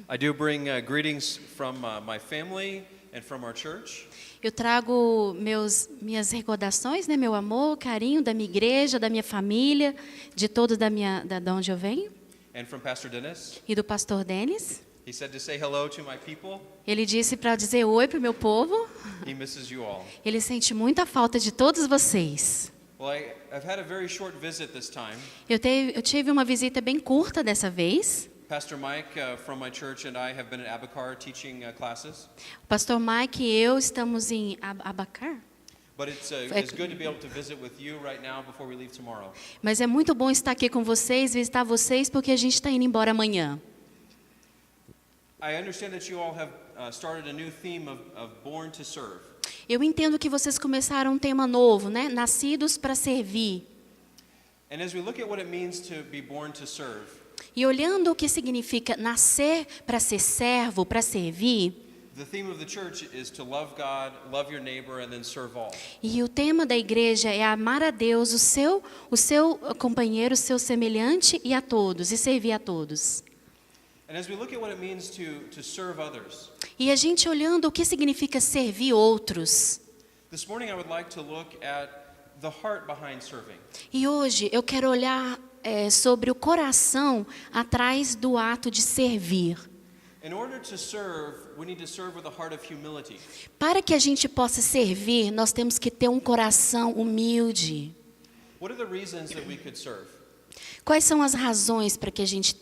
I do bring greetings from my family and from our church. Eu trago minhas recordações, né, meu amor, carinho da minha igreja, da minha família, de todos da onde eu venho, And from Pastor Dennis. e do pastor Denis. He said to say hello to my people. Ele disse para dizer oi para o meu povo. He misses you all. Ele sente muita falta de todos vocês. Well, I've had a very short visit this time. Eu tive uma visita bem curta dessa vez. Pastor Mike from my church and I have been at Abacar teaching classes. O pastor Mike e eu estamos em Abacar. But it's good to be able to visit with you right now before we leave tomorrow. Mas é muito bom estar aqui com vocês, visitar vocês, porque a gente está indo embora amanhã. I understand that you all have started a new theme of Born to Serve. Eu entendo que vocês começaram um tema novo, né? Nascidos para servir. And as we look at what it means to be born to serve, E olhando o que significa nascer para ser servo, para servir, the theme of the church is to love God, love your neighbor, and then serve all. e o tema da igreja é amar a Deus, o seu companheiro, o seu semelhante e a todos, e servir a todos. And as we look at what it means to serve others, E a gente olhando o que significa servir outros. this morning I would like to look at the heart behind serving. E hoje eu quero olhar sobre o coração atrás do ato de servir. In order to serve, we need to serve with a heart of humility. Para que a gente possa servir, nós temos que ter um coração humilde. What are the reasons that we could serve? Quais são as razões para que a gente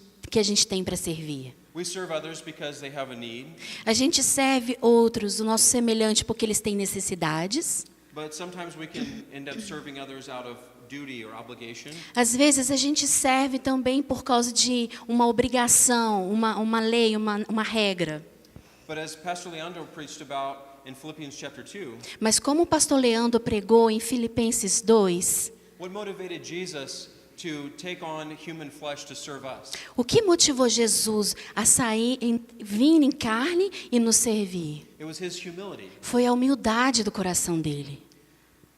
tem para servir? We serve others because they have a need, A gente serve outros, o nosso semelhante, porque eles têm necessidades. but sometimes we can end up serving others out of duty or obligation. Às vezes a gente serve também por causa de uma obrigação, uma lei, uma regra. But as Pastor Leandro preached about in Philippians chapter 2, Mas como o pastor Leandro pregou em Filipenses 2, what motivated Jesus to take on human flesh to serve us? o que motivou Jesus a vir em carne e nos servir? It was his humility. Foi a humildade do coração dele.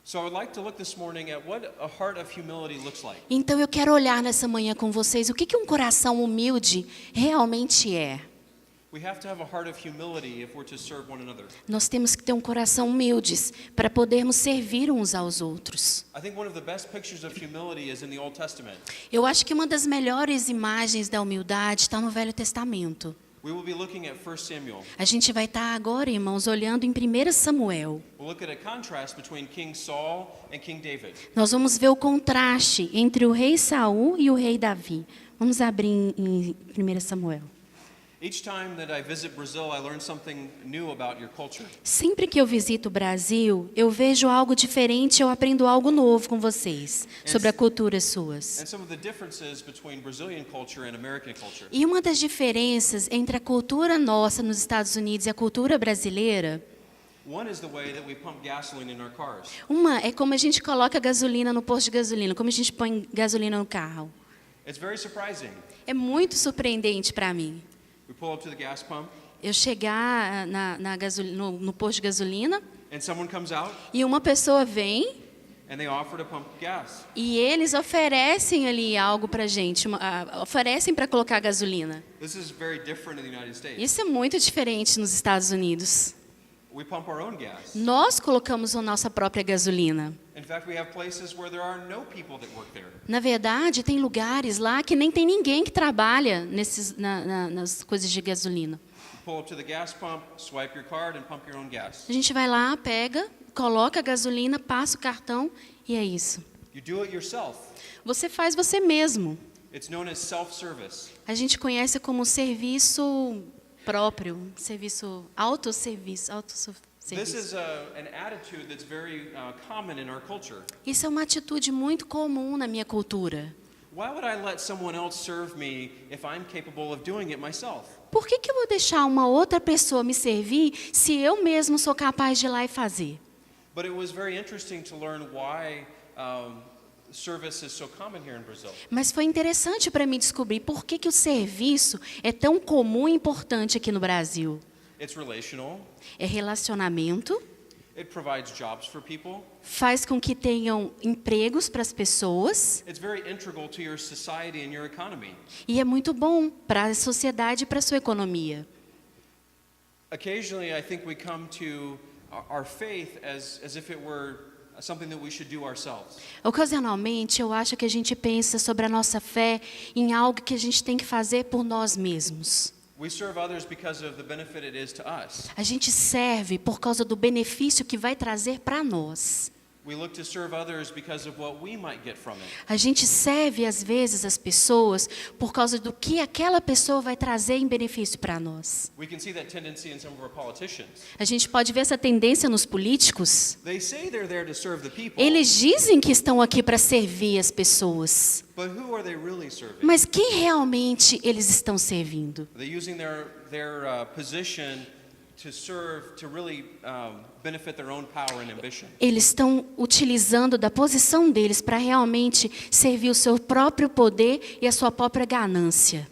So I would like to look this morning at what a heart of humility looks like. Então eu quero olhar nessa manhã com vocês o que um coração humilde realmente é. We have to have a heart of humility if we're to serve one another. Nós temos que ter um coração humildes para podermos servir uns aos outros. I think one of the best pictures of humility is in the Old Testament. Eu acho que uma das melhores imagens da humildade está no Velho Testamento. We will be looking at 1 Samuel. A gente vai estar agora, irmãos, olhando em 1 Samuel. We'll look at a contrast between King Saul and King David. Nós vamos ver o contraste entre o rei Saul e o rei Davi. Vamos abrir em 1 Samuel. Each time that I visit Brazil, I learn something new about your culture. Sempre que eu visito o Brasil, eu vejo algo diferente, eu aprendo algo novo com vocês sobre a cultura suas. And some of the differences between Brazilian culture and American culture. E uma das diferenças entre a cultura nossa nos Estados Unidos e a cultura brasileira, One is the way that we pump gasoline in our cars. uma é como a gente coloca gasolina no posto de gasolina, como a gente põe gasolina no carro. It's very surprising. É muito surpreendente para mim. We pull up to the gas pump Eu chegar no posto de gasolina and someone comes out e uma pessoa vem and they offer to pump gas. e eles oferecem ali algo para gente, oferecem para colocar gasolina. This is very different in the United States. Isso é muito diferente nos Estados Unidos. We pump our own gas. Nós colocamos a nossa própria gasolina. In fact, we have places where there are no people that work there. Na verdade, tem lugares lá que nem tem ninguém que trabalha nas coisas de gasolina. You pull up to the gas pump, swipe your card and pump your own gas. A gente vai lá, pega, coloca a gasolina, passa o cartão e é isso. You do it yourself. Você faz você mesmo. It's known as self-service. A gente conhece como serviço próprio, serviço, autosserviço. This is an attitude that's very common in our culture. Isso é uma atitude muito comum na minha cultura. Why would I let someone else serve me if I'm capable of doing it myself? Por que eu vou deixar uma outra pessoa me servir se eu mesmo sou capaz de ir lá e fazer? But it was very interesting to learn why service is so common here in Brazil. Mas foi interessante para mim descobrir por que o serviço é tão comum e importante aqui no Brasil. It's relational. É relacionamento, It provides jobs for people. faz com que tenham empregos para as pessoas, It's very integral to your society and your economy. e é muito bom para a sociedade e para a sua economia. Occasionally, I think we come to our faith as if it were something that we should do ourselves. Ocasionalmente, eu acho que a gente pensa sobre a nossa fé em algo que a gente tem que fazer por nós mesmos. We serve others because of the benefit it is to us. A gente serve por causa do benefício que vai trazer para nós. We look to serve others because of what we might get from it. A gente serve, às vezes, as pessoas por causa do que aquela pessoa vai trazer em benefício para nós. We can see that tendency in some of our politicians. A gente pode ver essa tendência nos políticos. They say they're there to serve the people, Eles dizem que estão aqui para servir as pessoas. but who are they really serving? Mas quem realmente eles estão servindo? Are they using their position to serve, to really benefit their own power and ambition? Eles estão utilizando da posição deles para realmente servir o seu próprio poder e a sua própria ganância.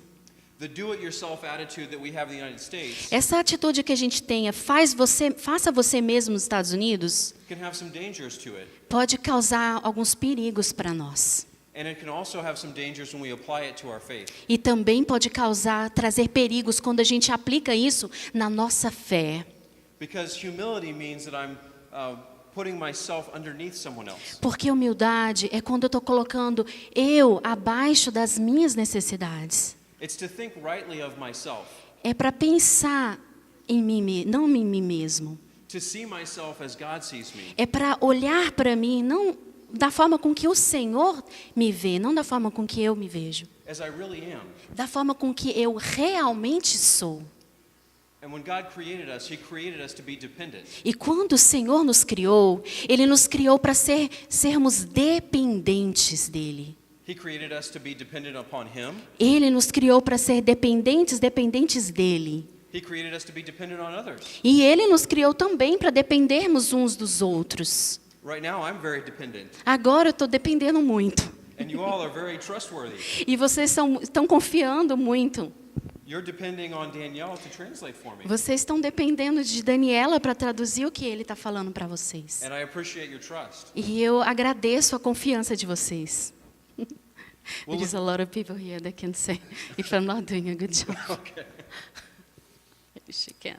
The do-it-yourself attitude that we have in the United States Essa atitude que a gente tenha, faça você mesmo nos Estados Unidos, can have some dangers to it. pode causar alguns perigos para nós. And it can also have some dangers when we apply it to our faith. E também pode trazer perigos quando a gente aplica isso na nossa fé. Because humility means that I'm putting myself underneath someone else. Porque humildade é quando eu estou colocando eu abaixo das minhas necessidades. It's to think rightly of myself, É para pensar em mim, não em mim mesmo. to see myself as God sees me. É para olhar para mim, não da forma com que o Senhor me vê, não da forma com que eu me vejo. As I really am. Da forma com que eu realmente sou. And when God created us, He created us to be dependent. E quando o Senhor nos criou, Ele nos criou para sermos dependentes dEle. He created us to be dependent upon Him. Ele nos criou para ser dependentes dEle. He created us to be dependent on others. E Ele nos criou também para dependermos uns dos outros. Right now, I'm very dependent, Agora eu estou dependendo muito. and you all are very trustworthy. E vocês estão confiando muito. You're depending on Danielle to translate for me, Vocês estão dependendo de Daniela para traduzir o que ele está falando para vocês. and I appreciate your trust. E eu agradeço a confiança de vocês. Well, There's a lot of people here that can say if I'm not doing a good job. Okay. She can.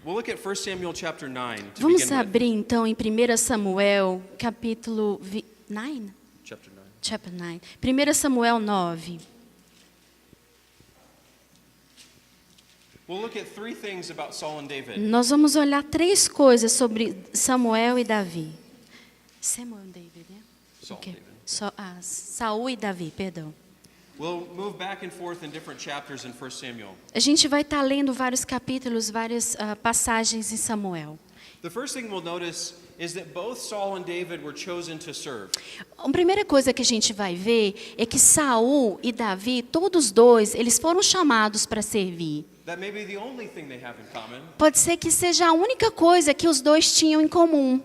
We'll look at 1 Samuel chapter 9 to Vamos begin with. abrir então em 1 Samuel, capítulo 9? Chapter 9. Chapter 9. 1 Samuel 9. We'll look at three things about Saul and David. Nós vamos olhar três coisas sobre Samuel e Davi. Samuel e David, né? Saul Ok. and David. Saul e Davi, perdão. We'll move back and forth in different chapters in 1 Samuel. A gente vai estar lendo vários capítulos, várias passagens em Samuel. The first thing we'll notice is that both Saul and David were chosen to serve. A primeira coisa que a gente vai ver é que Saul e Davi, todos dois, eles foram chamados para servir. That may be the only thing they have in common, Pode ser que seja a única coisa que os dois tinham em comum.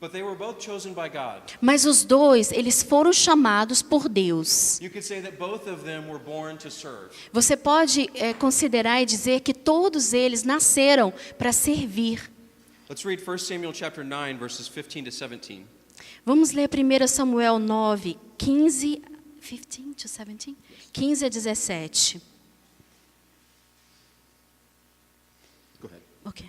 but they were both chosen by God. Mas os dois, eles foram chamados por Deus. You could say that both of them were born to serve. Você pode considerar e dizer que todos eles nasceram para servir. Let's read 1 Samuel chapter 9 verses 15 to 17. Vamos ler 1 Samuel 9, 15 to 17? 15 a 17. Go ahead. Ok.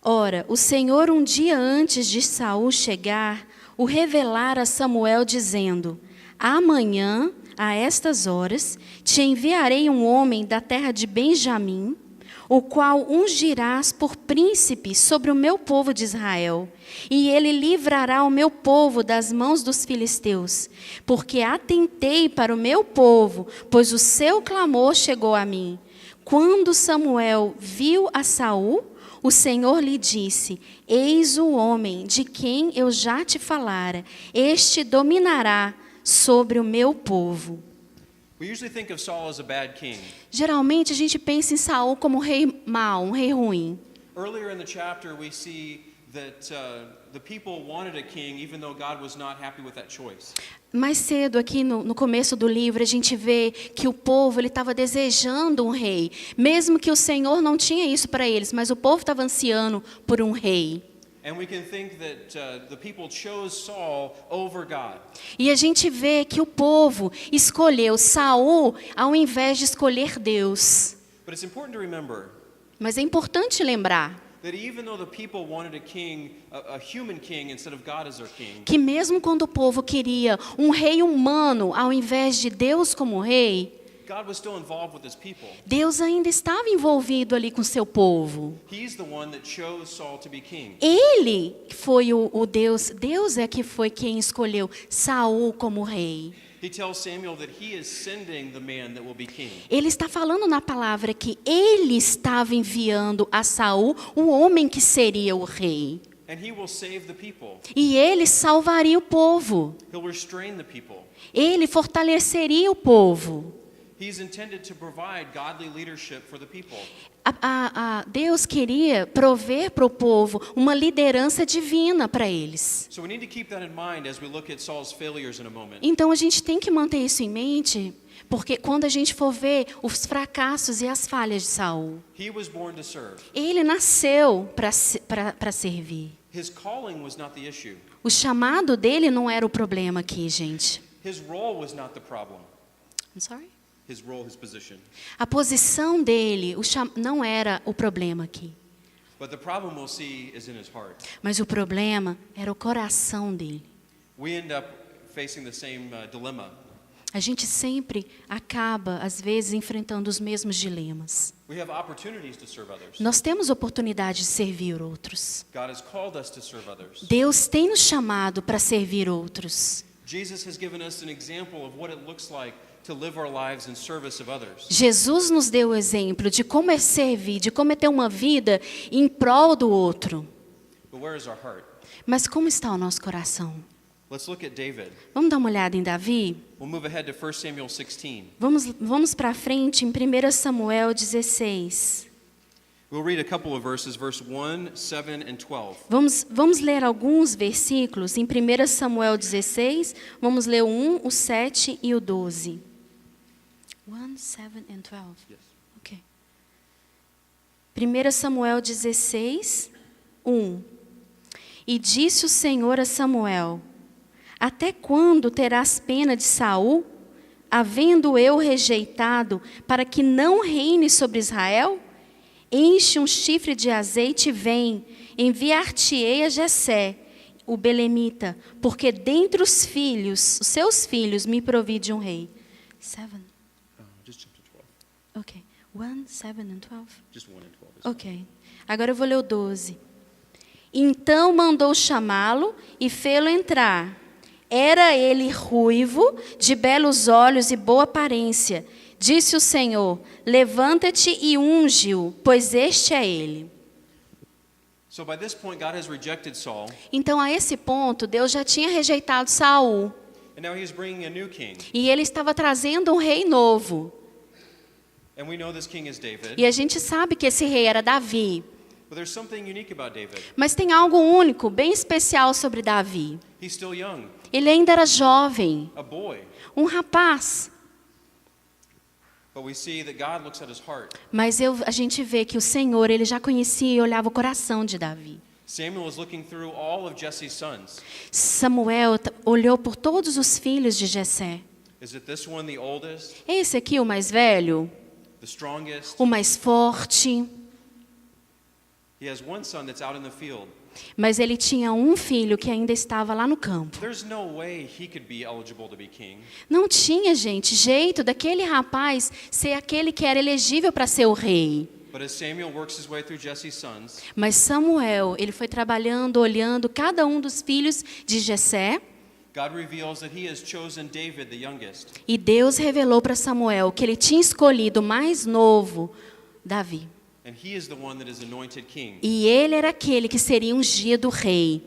Ora, o Senhor um dia antes de Saul chegar, o revelara a Samuel dizendo: amanhã, a estas horas, te enviarei um homem da terra de Benjamim, o qual ungirás por príncipe sobre o meu povo de Israel, e ele livrará o meu povo das mãos dos filisteus, porque atentei para o meu povo, pois o seu clamor chegou a mim. Quando Samuel viu a Saul, o Senhor lhe disse: eis o homem de quem eu já te falara, este dominará sobre o meu povo. We usually think of Saul as a bad king. Geralmente a gente pensa em Saul como um rei mau, um rei ruim. Earlier in the chapter we see that the people wanted a king even though God was not happy with that choice. Mais cedo, aqui no começo do livro, a gente vê que o povo estava desejando um rei. Mesmo que o Senhor não tinha isso para eles, mas o povo estava ansiando por um rei. And we can think that the people chose Saul over God. E a gente vê que o povo escolheu Saul ao invés de escolher Deus. But it's important to remember Mas é importante lembrar that even though the people wanted a king, a human king instead of God as their king, que mesmo quando o povo queria um rei humano ao invés de Deus como rei, God was still involved with his people. Deus ainda estava envolvido ali com seu povo. He's the one that chose Saul to be king. Ele foi o Deus, Deus é que foi quem escolheu Saul como rei. He tells Samuel that he is sending the man that will be king. Ele está falando na palavra que ele estava enviando a Saul o homem que seria o rei. And he will save the people. E ele salvaria o povo. He'll restrain the people. Ele fortaleceria o povo. He's intended to provide godly leadership for the people. Deus queria prover para o povo uma liderança divina para eles. So we need to keep that in mind as we look at Saul's failures in a moment. Então a gente tem que manter isso em mente, porque quando a gente for ver os fracassos e as falhas de Saul, He was born to serve. ele nasceu para servir. His calling was not the issue. O chamado dele não era o problema aqui, gente. His role was not the problem. I'm sorry? His role, his position. A posição dele não era o problema aqui. But the problem we'll see is in his heart. Mas o problema era o coração dele. We end up facing the same dilemma. A gente sempre acaba, às vezes, enfrentando os mesmos dilemas. We have opportunities to serve others. Nós temos oportunidade de servir outros. God has called us to serve others. Deus tem nos chamado para servir outros. Jesus has given us an example of what it looks like to live our lives in service of others. Jesus nos deu o exemplo de como é servir, de como é ter uma vida em prol do outro. But where is our heart? Mas como está o nosso coração? Let's look at David. Vamos dar uma olhada em Davi? We'll move ahead to 1 Samuel 16. Vamos para frente em 1 Samuel 16. We'll read a couple of verses, verse 1, 7, and 12. Vamos ler alguns versículos em 1 Samuel 16. Vamos ler o 1, o 7 e o 12. 1, 7 and 12. Yes. Ok. 1 Samuel 16, 1. E disse o Senhor a Samuel: até quando terás pena de Saul, havendo eu rejeitado, para que não reine sobre Israel? Enche um chifre de azeite e vem, enviar-te-ei a Jessé, o belemita, porque dentre os seus filhos, me provide um rei. 7. Just jump to 12. Ok. 1, 7 and 12. Just 1 and 12. Ok. Agora eu vou ler o 12. Então mandou chamá-lo e fê-lo entrar. Era ele ruivo, de belos olhos e boa aparência. Disse o Senhor: levanta-te e unge-o, pois este é ele. So by this point, God has rejected Saul, Então, a esse ponto, Deus já tinha rejeitado Saul. and now he's bringing a new king. E ele estava trazendo um rei novo. And we know this king is David. E a gente sabe que esse rei era Davi. But there's something unique about David. Mas tem algo único, bem especial sobre Davi. He's still young, Ele ainda era jovem, a boy. um rapaz. But we see that God looks at his heart. Mas a gente vê que o Senhor, ele já conhecia e olhava o coração de Davi. Samuel was looking through all of Jesse's sons. Samuel olhou por todos os filhos de Jessé. Is it this one, the oldest, É esse aqui o mais velho? the strongest? O mais forte? He has one son that's out in the field. Mas ele tinha um filho que ainda estava lá no campo. There's no way he could be eligible to be king. Não tinha, gente, jeito daquele rapaz ser aquele que era elegível para ser o rei. But as Samuel works his way through Jesse's sons, Mas Samuel, ele foi trabalhando, olhando cada um dos filhos de Jessé, God reveals that he has chosen David, the youngest. e Deus revelou para Samuel que ele tinha escolhido o mais novo, Davi. And he is the one that is anointed king. E ele era aquele que seria ungido rei.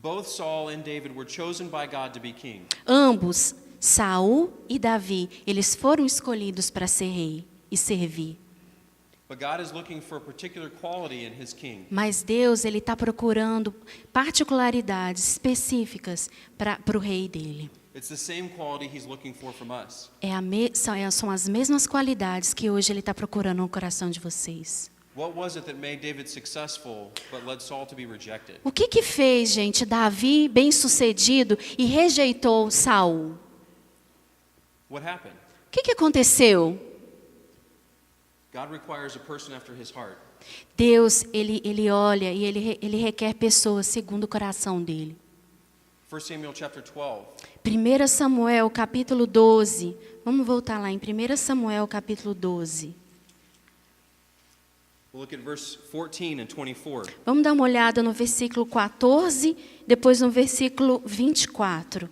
Both Saul and David were chosen by God to be king. Ambos, Saul e Davi, eles foram escolhidos para ser rei e servir. But God is looking for a particular quality in his king. Mas Deus, ele está procurando particularidades específicas para o rei dele. It's the same quality he's looking for from us. São as mesmas qualidades que hoje ele está procurando no coração de vocês. What was it that made David successful but led Saul to be rejected? O que fez, gente, Davi bem-sucedido e rejeitou Saul? What happened? O que aconteceu? God requires a person after his heart. Deus, ele olha e ele requer pessoas segundo o coração dele. 1 Samuel chapter 12. 1 Samuel capítulo 12. Vamos voltar lá em 1 Samuel capítulo 12. We'll look at verse 14 and 24. Vamos dar uma olhada no versículo 14, depois no versículo 24.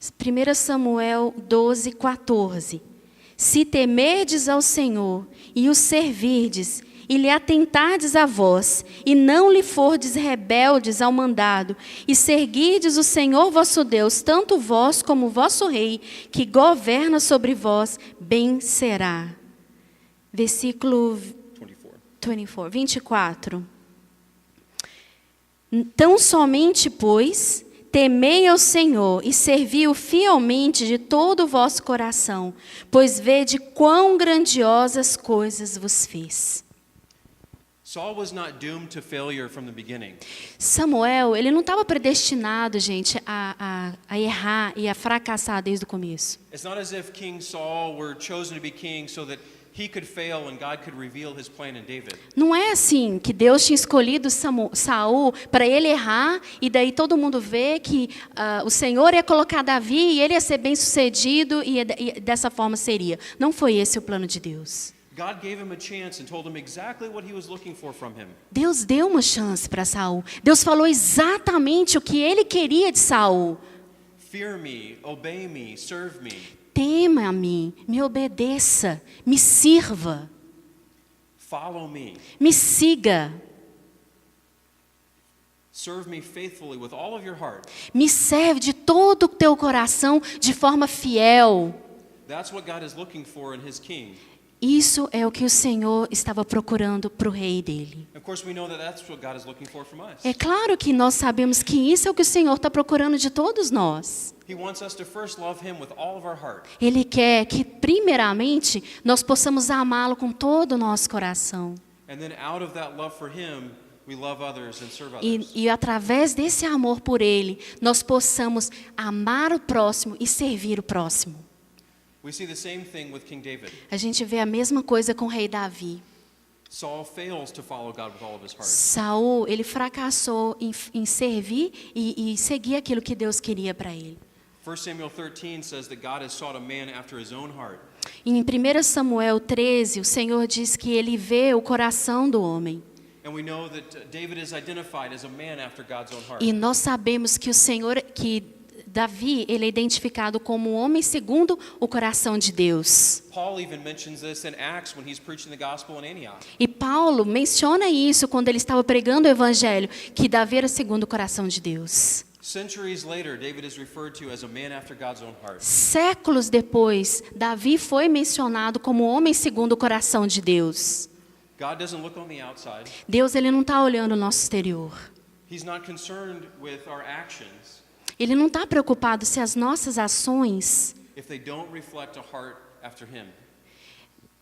1 Samuel 12, 14. Se temerdes ao Senhor e o servirdes, e lhe atentardes a vós, e não lhe fordes rebeldes ao mandado, e seguirdes o Senhor vosso Deus, tanto vós como o vosso rei, que governa sobre vós, bem será. Versículo 24. Tão somente, pois, temei ao Senhor e servi-o fielmente de todo o vosso coração, pois vede quão grandiosas coisas vos fez. Saul was not doomed to failure from the beginning. Samuel, ele não estava predestinado, gente, a errar e a fracassar desde o começo. It's not as if King Saul were chosen to be king so that he could fail and God could reveal his plan in David. Não é assim que Deus tinha escolhido Saul para ele errar e daí todo mundo vê que o Senhor ia colocar Davi e ele ia ser bem-sucedido e dessa forma seria. Não foi esse o plano de Deus. God gave him a chance and told him exactly what he was looking for from him. Deus deu uma chance para Saul. Deus falou exatamente o que ele queria de Saul. Fear me, obey me, serve me. Tema a mim, me obedeça, me sirva, Follow me. me siga, Serve me faithfully with all of your heart. me serve de todo o teu coração de forma fiel. That's what God is looking for in his king. Isso é o que o Senhor estava procurando para o rei dele. Of course, we know that that's what God is looking for from us. É claro que nós sabemos que isso é o que o Senhor está procurando de todos nós. He wants us to first love him with all of our heart. Ele quer que, primeiramente, nós possamos amá-lo com todo o nosso coração. And then out of that love for him, we love others and serve others. E através desse amor por ele, nós possamos amar o próximo e servir o próximo. We see the same thing with King David. A gente vê a mesma coisa com o rei Davi. Saul fails to follow God with all of his heart. Saul, ele fracassou em servir e seguir aquilo que Deus queria para ele. 1 Samuel 13 says that God has sought a man after his own heart. Em 1 Samuel 13, o Senhor diz que ele vê o coração do homem. And we know that David is identified as a man after God's own heart. E nós sabemos que Davi, ele é identificado como um homem segundo o coração de Deus. Paul even mentions this in Acts when he's preaching the gospel in Antioch. E Paulo menciona isso quando ele estava pregando o evangelho, que Davi era segundo o coração de Deus. Centuries later, David is referred to as a man after God's own heart. Séculos depois, Davi foi mencionado como homem segundo o coração de Deus. God doesn't look on the outside. Deus, ele não está olhando o nosso exterior. He's not concerned with our actions Ele não está preocupado se as nossas ações... if they don't reflect a heart after him.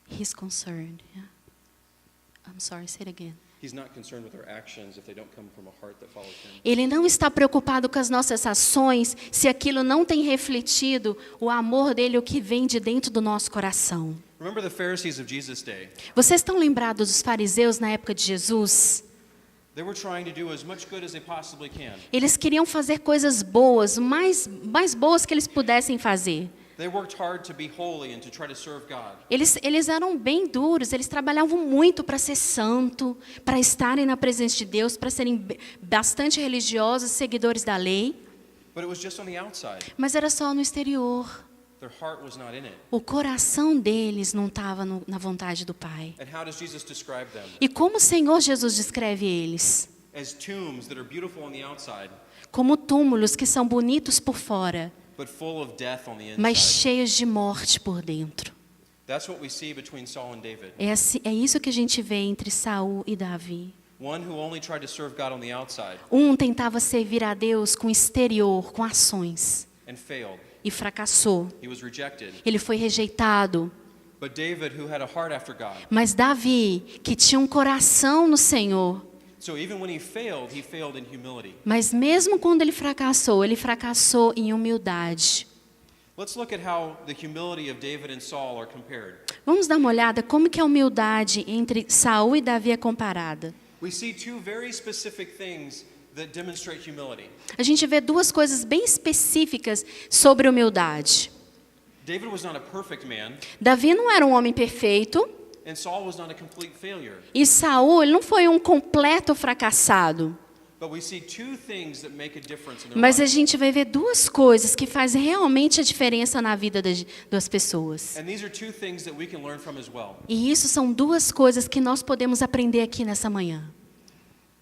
He's concerned. Yeah. I'm sorry, say it again. He's not concerned with our actions if they don't come from a heart that follows him. Ele não está preocupado com as nossas ações se aquilo não tem refletido o amor dele, o que vem de dentro do nosso coração. Remember the Pharisees of Jesus' day? Vocês estão lembrados dos fariseus na época de Jesus? They were trying to do as much good as they possibly can. Eles queriam fazer coisas boas, o mais boas que eles pudessem fazer. They worked hard to be holy and to try to serve God. Eles eram bem duros, eles trabalhavam muito para ser santo, para estarem na presença de Deus, para serem bastante religiosos, seguidores da lei. But it was just on the outside. Mas era só no exterior. Their heart was not in it. O coração deles não estava na vontade do Pai. And how does Jesus describe them? E como o Senhor Jesus descreve eles? As tombs that are beautiful on the outside, Como túmulos que são bonitos por fora, but full of death on the mas inside. cheios de morte por dentro. That's what we see between Saul and David. É isso que a gente vê entre Saul e Davi. One who only tried to serve God on the outside Um tentava servir a Deus com exterior, com ações, and failed. e fracassou. He was rejected. Ele foi rejeitado. But David, who had a heart after God. Mas Davi, que tinha um coração no Senhor, So even when he failed in humility. mas mesmo quando ele fracassou em humildade. Let's look at how the humility of David and Saul are compared. Vamos dar uma olhada como que a humildade entre Saul e Davi é comparada. We see two very specific things that demonstrate humility. A gente vê duas coisas bem específicas sobre humildade. David was not a perfect man, Davi não era um homem perfeito and Saul was not a complete failure. e Saul ele não foi um completo fracassado. But we see two things that make a difference in their Mas a lives. gente vai ver duas coisas que fazem realmente a diferença na vida das pessoas. And these are two things that we can learn from as well. E isso são duas coisas que nós podemos aprender aqui nessa manhã.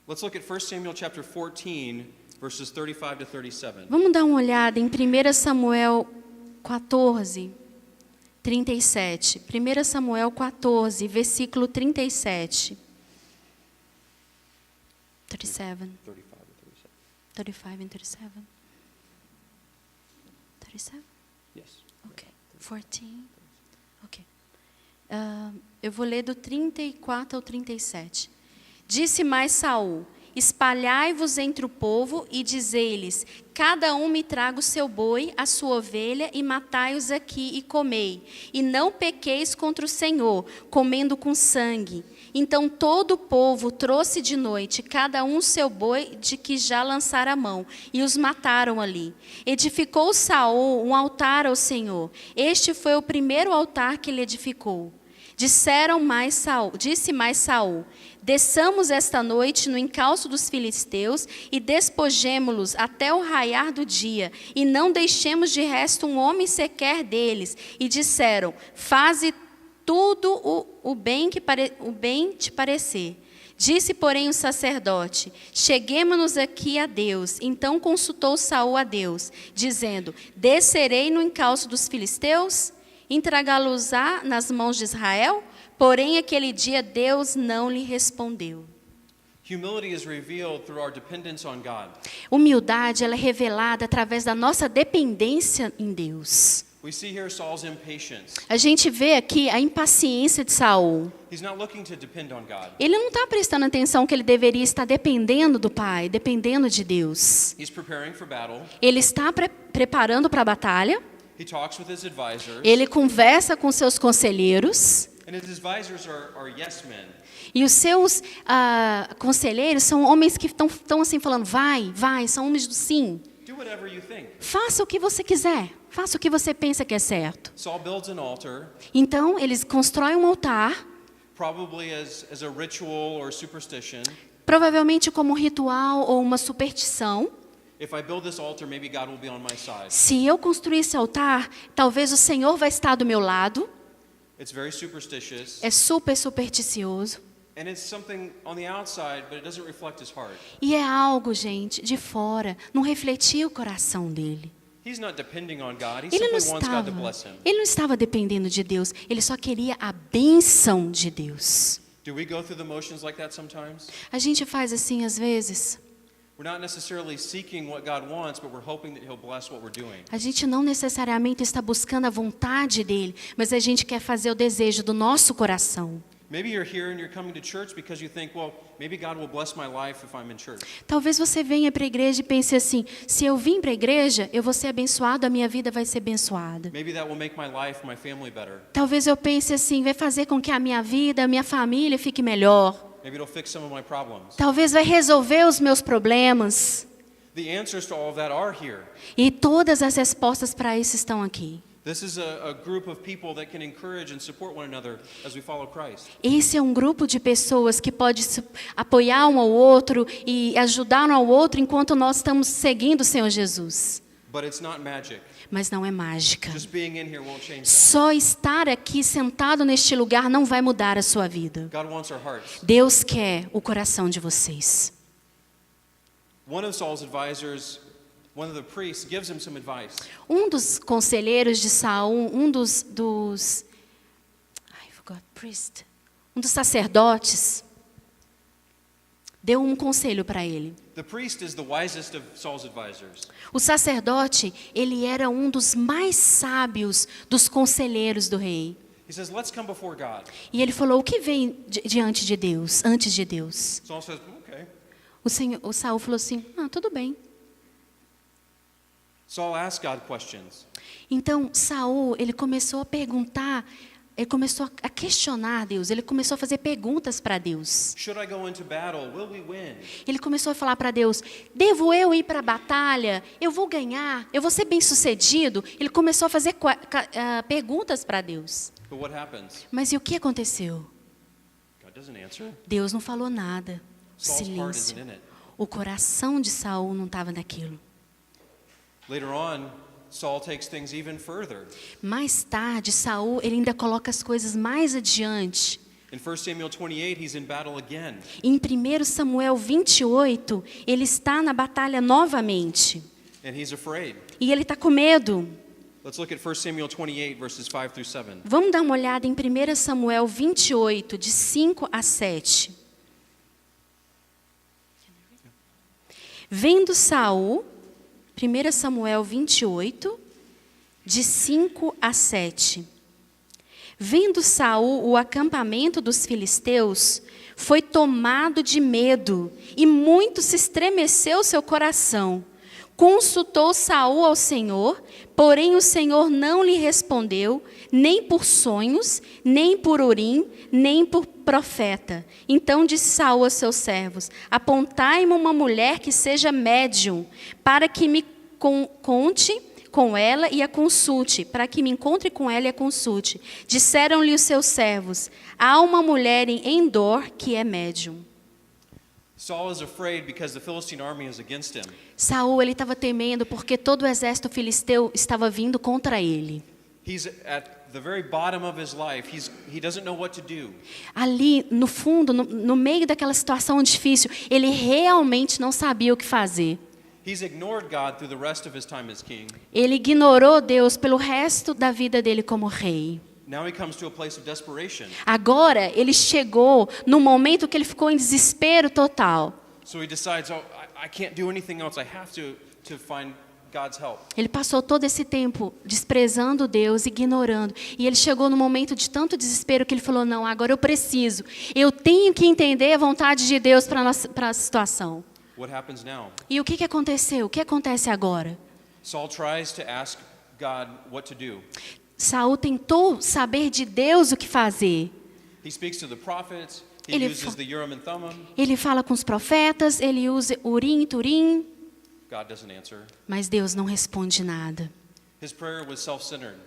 Let's look at 1 Samuel chapter 14, verses 35 to 37. Vamos dar uma olhada em 1 Samuel 14, 37. 1 Samuel 14, versículo 37. 37. 35 and 37. 37? Yes. Ok. 14. Ok. Eu vou ler do 34 ao 37. Disse mais Saul: espalhai-vos entre o povo e dizei-lhes: cada um me traga o seu boi, a sua ovelha, e matai-os aqui e comei. E não pequeis contra o Senhor, comendo com sangue. Então todo o povo trouxe de noite, cada um seu boi de que já lançara a mão, e os mataram ali. Edificou Saul um altar ao Senhor. Este foi o primeiro altar que ele edificou. Disse mais Saul: desçamos esta noite no encalço dos filisteus e despojemo-los até o raiar do dia, e não deixemos de resto um homem sequer deles. E disseram: faze tudo o bem te parecer. Disse, porém, o sacerdote: cheguemo-nos aqui a Deus. Então consultou Saul a Deus, dizendo: descerei no encalço dos filisteus? Entregá-los-á nas mãos de Israel? Porém, aquele dia Deus não lhe respondeu. Humility is revealed through our dependence on God. Humildade ela é revelada através da nossa dependência em Deus. We see here Saul's impatience. A gente vê aqui a impaciência de Saul. He's not looking to depend on God. Ele não está prestando atenção que ele deveria estar dependendo do Pai, dependendo de Deus. He's preparing for battle. Ele está preparando para a batalha. He talks with his advisors. Ele conversa com seus conselheiros. And his advisors are yes men. E os seus conselheiros são homens que estão assim falando: vai, são homens do sim. Do whatever you think. Faça o que você quiser. Faça o que você pensa que é certo. Saul builds an altar, Então, eles constroem um altar, probably as a ritual or superstition. provavelmente como um ritual ou uma superstição. If I build this altar, maybe God will be on my side. Se eu construir esse altar, talvez o Senhor vai estar do meu lado. It's very superstitious. É super supersticioso. And it's something on the outside, but it doesn't reflect his heart. E é algo, gente, de fora. Não refletia o coração dele. He's not depending on God. He Ele simply wants God to bless him. não estava dependendo de Deus. Ele só queria a bênção de Deus. Do we go through the motions like that sometimes? A gente faz assim às vezes. We're not necessarily seeking what God wants, but we're hoping that he'll bless what we're doing. A gente não necessariamente está buscando a vontade dele, mas a gente quer fazer o desejo do nosso coração. Maybe you're here and you're coming to church because you think, well, maybe God will bless my life if I'm in church. Talvez você venha para a igreja e pense assim: se eu vim para a igreja, eu vou ser abençoado, a minha vida vai ser abençoada. Maybe that will make my life, my family better. Talvez eu pense assim: vai fazer com que a minha vida, a minha família fique melhor. Maybe it'll fix some of my problems. Talvez vai resolver os meus problemas. The answers to all of that are here. E todas as respostas para isso estão aqui. This is a group of people that can encourage and support one another as we follow Christ. Esse é um grupo de pessoas que pode apoiar um ao outro e ajudar um ao outro enquanto nós estamos seguindo o Senhor Jesus. But it's not magic. Mas não é mágica. Just being in here won't change that. Só estar aqui sentado neste lugar não vai mudar a sua vida. God wants our hearts. Deus quer o coração de vocês. One of Saul's advisors, one of the priests, gives him some advice. Um dos conselheiros de Saul, um dos priest, um dos sacerdotes, deu um conselho para ele. The priest is the wisest of Saul's advisors. O sacerdote, ele era um dos mais sábios dos conselheiros do rei. He says, let's come before God. E ele falou: o que vem diante de Deus, antes de Deus? Saul says, okay. O Saul falou assim: tudo bem. Saul asked God questions. Então Saul, ele começou a perguntar, ele começou a questionar Deus, ele começou a fazer perguntas para Deus. Should I go into battle? Will we win? Ele começou a falar para Deus: devo eu ir para a batalha? Eu vou ganhar? Eu vou ser bem-sucedido? Ele começou a fazer perguntas para Deus. But what happens? Mas e o que aconteceu? God doesn't answer. Deus não falou nada. Saul's heart Silêncio. isn't in it. O coração de Saul não estava naquilo. Later on, Saul takes things even further. Mais tarde, Saul, ele ainda coloca as coisas mais adiante. In 1 Samuel 28, he's in battle again. Em 1 Samuel 28, ele está na batalha novamente. And he's afraid. E ele está com medo. Let's look at 1 Samuel 28, verses 5 through 7. Vamos dar uma olhada em 1 Samuel 28, de 5 a 7. Vendo Saul, 1 Samuel 28, de 5 a 7. Vendo Saul o acampamento dos filisteus, foi tomado de medo, e muito se estremeceu seu coração. Consultou Saul ao Senhor, porém o Senhor não lhe respondeu, nem por sonhos, nem por urim, nem por profeta. Então disse Saul a seus servos: apontai-me uma mulher que seja médium, para que me conte com ela e a consulte, para que me encontre com ela e a consulte. Disseram-lhe os seus servos: há uma mulher em Endor que é médium. Saul is afraid because the Philistine army is against him. Saul, ele estava temendo porque todo o exército filisteu estava vindo contra ele. He's at the very bottom of his life. He doesn't know what to do. Ali, no fundo, no meio daquela situação difícil, ele realmente não sabia o que fazer. He's ignored God through the rest of his time as king. Ele ignorou Deus pelo resto da vida dele como rei. Now he comes to a place of desperation. Agora, ele chegou num momento que ele ficou em desespero total. So he decides, I can't do anything else. I have to find God's help. Ele passou todo esse tempo desprezando Deus, ignorando. E ele chegou num momento de tanto desespero que ele falou: não, agora eu preciso. Eu tenho que entender a vontade de Deus para a situação. What happens now? E o que aconteceu? O que acontece agora? Saul tries to ask God what to do. Saul tentou saber de Deus o que fazer. He speaks to the prophets. He Ele uses the Urim and Thummim. Ele fala com os profetas, ele usa Urim e Turim, God doesn't answer. mas Deus não responde nada. His prayer was self-centered.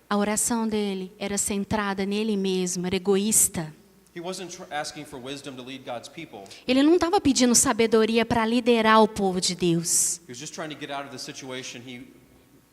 A oração dele era centrada nele mesmo, era egoísta. He wasn't asking for wisdom to lead God's people. Ele não estava pedindo sabedoria para liderar o povo de Deus. He was just trying to get out of the situation he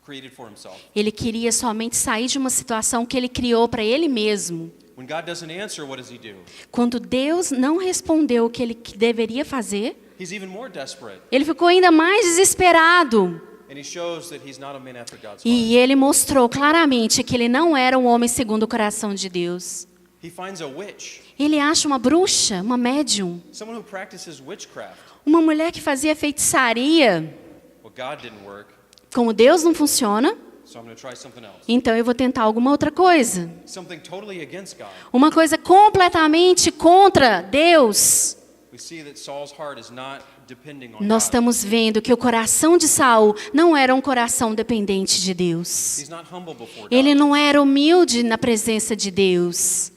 created for himself. Ele queria somente sair de uma situação que ele criou para ele mesmo. When God doesn't answer, what does he do? Quando Deus não respondeu o que ele deveria fazer, He's even more desperate. ele ficou ainda mais desesperado. And he shows that he's not a man after God's heart. E ele mostrou claramente que ele não era um homem segundo o coração de Deus. He finds a witch, Ele acha uma bruxa, uma médium, someone who practices witchcraft. uma mulher que fazia feitiçaria. Well, God didn't work, Como Deus não funciona, so I'm going to try something else. então eu vou tentar alguma outra coisa. Something totally against God. Uma coisa completamente contra Deus. We see that Saul's heart is not depending on Nós God. estamos vendo que o coração de Saul não era um coração dependente de Deus. He's not humble before Ele God. não era humilde na presença de Deus.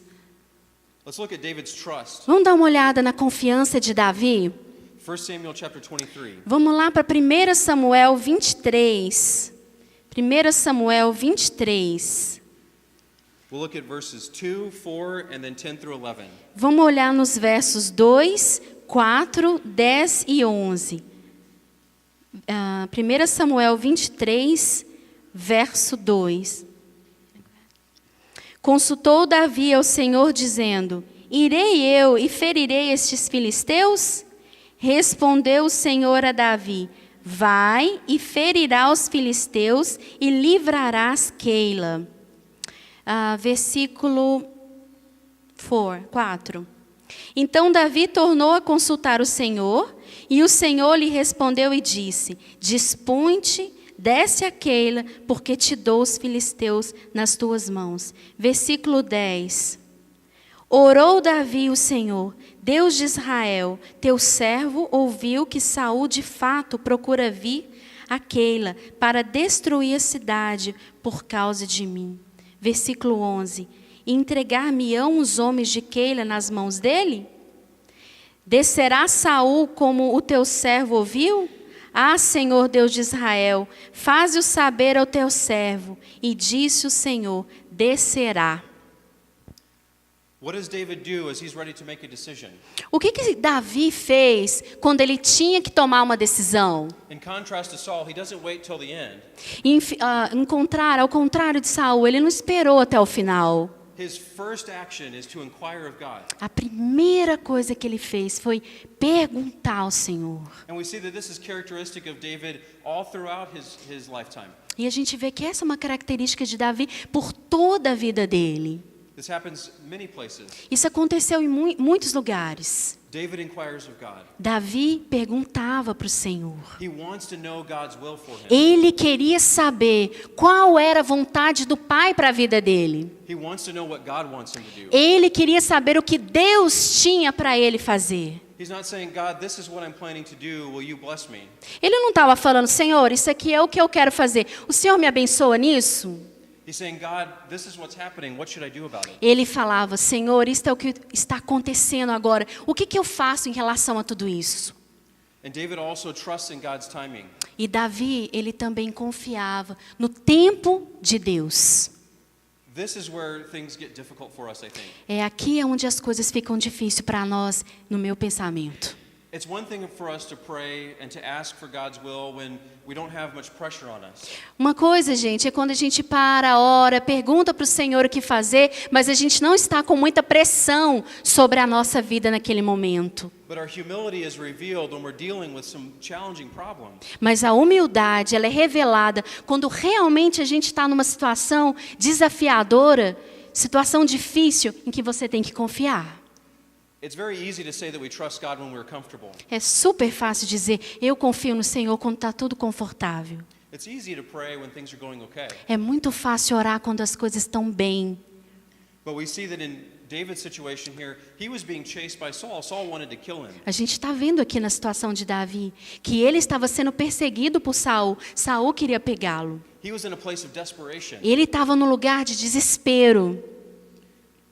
Let's look at David's trust. Vamos dar uma olhada na confiança de Davi? 1 Samuel chapter 23. Vamos lá para 1 Samuel 23. 1 Samuel 23. We'll look at verses 2, 4, and then 10 through 11. Vamos olhar nos versos 2, 4, 10 e 11. 1 Samuel 23, verso 2. Consultou Davi ao Senhor, dizendo: irei eu e ferirei estes filisteus? Respondeu o Senhor a Davi: vai e ferirá os filisteus e livrarás Keila. Versículo 4. Então Davi tornou a consultar o Senhor, e o Senhor lhe respondeu e disse: Dispõe-te, desce a Keila, porque te dou os filisteus nas tuas mãos. Versículo 10. Orou Davi o Senhor: Deus de Israel, teu servo ouviu que Saul de fato procura vir a Keila para destruir a cidade por causa de mim. Versículo 11. Entregar-me-ão os homens de Keila nas mãos dele? Descerá Saul como o teu servo ouviu? Ah, Senhor Deus de Israel, faze-o saber ao teu servo. E disse o Senhor: descerá. What does David do as he's ready to make a decision? O que Davi fez quando ele tinha que tomar uma decisão? In contrast to Saul, he doesn't wait till the end. Ao contrário de Saul, ele não esperou até o final. His first action is to inquire of God. A primeira coisa que ele fez foi perguntar ao Senhor. And we see that this is characteristic of David all throughout his lifetime. E a gente vê que essa é uma característica de Davi por toda a vida dele. This happens many places. Isso aconteceu em muitos lugares. David inquires of God. Davi perguntava para o Senhor. He wants to know God's will for him. Ele queria saber qual era a vontade do Pai para a vida dele. He wants to know what God wants him to do. Ele queria saber o que Deus tinha para ele fazer. He's not saying, God, this is what I'm planning to do. Will you bless me? Ele não estava falando: Senhor, isso aqui é o que eu quero fazer. O Senhor me abençoa nisso? He's saying, God, this is what's happening. What should I do about it? Ele falava: Senhor, isto é o que está acontecendo agora. O que eu faço em relação a tudo isso? And David also trusts in God's timing. E Davi, ele também confiava no tempo de Deus. This is where things get difficult for us, I think. É aqui onde as coisas ficam difíceis para nós, no meu pensamento. It's one thing for us to pray and to ask for God's will when we don't have much pressure on us. Uma coisa, gente, é quando a gente para, ora, pergunta para o Senhor o que fazer, mas a gente não está com muita pressão sobre a nossa vida naquele momento. But our humility is revealed when we're dealing with some challenging problems. Mas a humildade, ela é revelada quando realmente a gente está numa situação desafiadora, situação difícil, em que você tem que confiar. It's very easy to say that we trust God when we're comfortable. É super fácil dizer: eu confio no Senhor quando está tudo confortável. It's easy to pray when things are going okay. É muito fácil orar quando as coisas estão bem. But we see that in David's situation here, he was being chased by Saul. Saul wanted to kill him. A gente está vendo aqui na situação de Davi que ele estava sendo perseguido por Saul. Saul queria pegá-lo. He was in a place of desperation. Ele estava no lugar de desespero.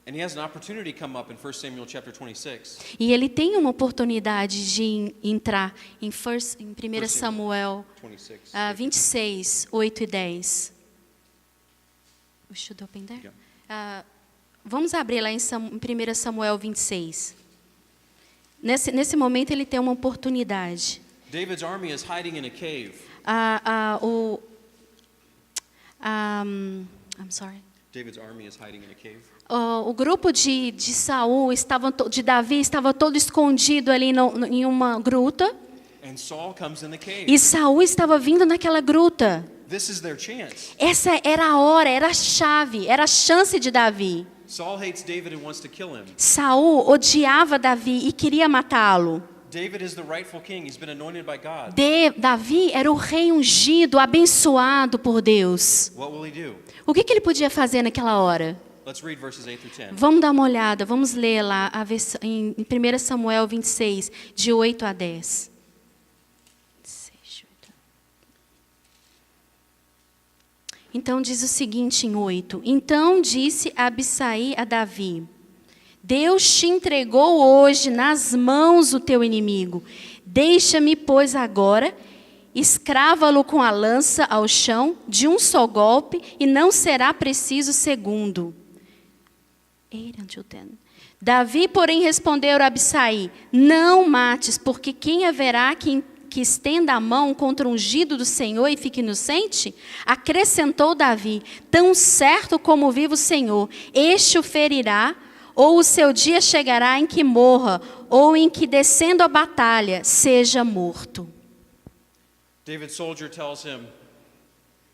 And he has an opportunity come up in 1 Samuel chapter 26. E ele tem uma oportunidade de entrar em 1 Samuel 26, 8 e 10. We should open there? Vamos abrir lá em 1 Samuel 26. Nesse momento ele tem uma oportunidade. David's army is hiding in a cave. I'm sorry. David's army is hiding in a cave. O grupo de Saul de Davi estava todo escondido ali em uma gruta. And Saul comes in the cave. E Saul estava vindo naquela gruta. This is their chance. Essa era a hora, era a chave, era a chance de Davi. Saul hates David and wants to kill him. Saul odiava Davi e queria matá-lo. David is the rightful king. He's been anointed by God. Davi era o rei ungido, abençoado por Deus. What will he do? O que ele podia fazer naquela hora? Let's read verses 8 through 10. Vamos dar uma olhada, vamos ler lá em 1 Samuel 26, de 8 a 10. Então diz o seguinte em 8. Então disse Abissai a Davi: Deus te entregou hoje nas mãos o teu inimigo. Deixa-me, pois, agora, escrava-lo com a lança ao chão, de um só golpe, e não será preciso segundo. 8 until 10. Davi, porém, respondeu a Abissai: Não mates, porque quem haverá que estenda a mão contra o ungido do Senhor e fique inocente? Acrescentou Davi: Tão certo como vive o Senhor, este o ferirá, ou o seu dia chegará em que morra, ou em que, descendo a batalha, seja morto. David's soldier tells him,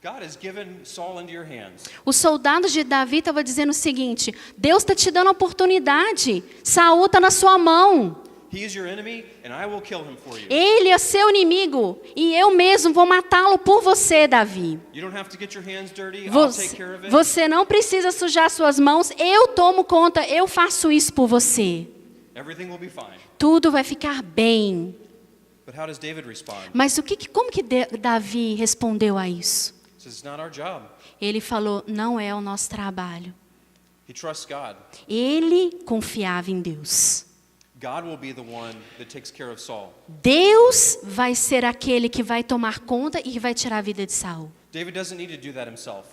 God has given Saul into your hands. Os soldados de Davi estavam dizendo o seguinte: Deus está te dando a oportunidade. Saul está na sua mão. He is your enemy, and I will kill him for you. Ele é seu inimigo e eu mesmo vou matá-lo por você, Davi. You don't have to get your hands dirty. I'll take care of it. Você não precisa sujar suas mãos. Eu tomo conta. Eu faço isso por você. Everything will be fine. Tudo vai ficar bem. But how does David respond? Mas como que Davi respondeu a isso? He says, it's not our job. Ele falou: não é o nosso trabalho. He trusts God. Ele confiava em Deus. God will be the one that takes care of Saul. Deus vai ser aquele que vai tomar conta e que vai tirar a vida de Saul. David doesn't need to do that himself.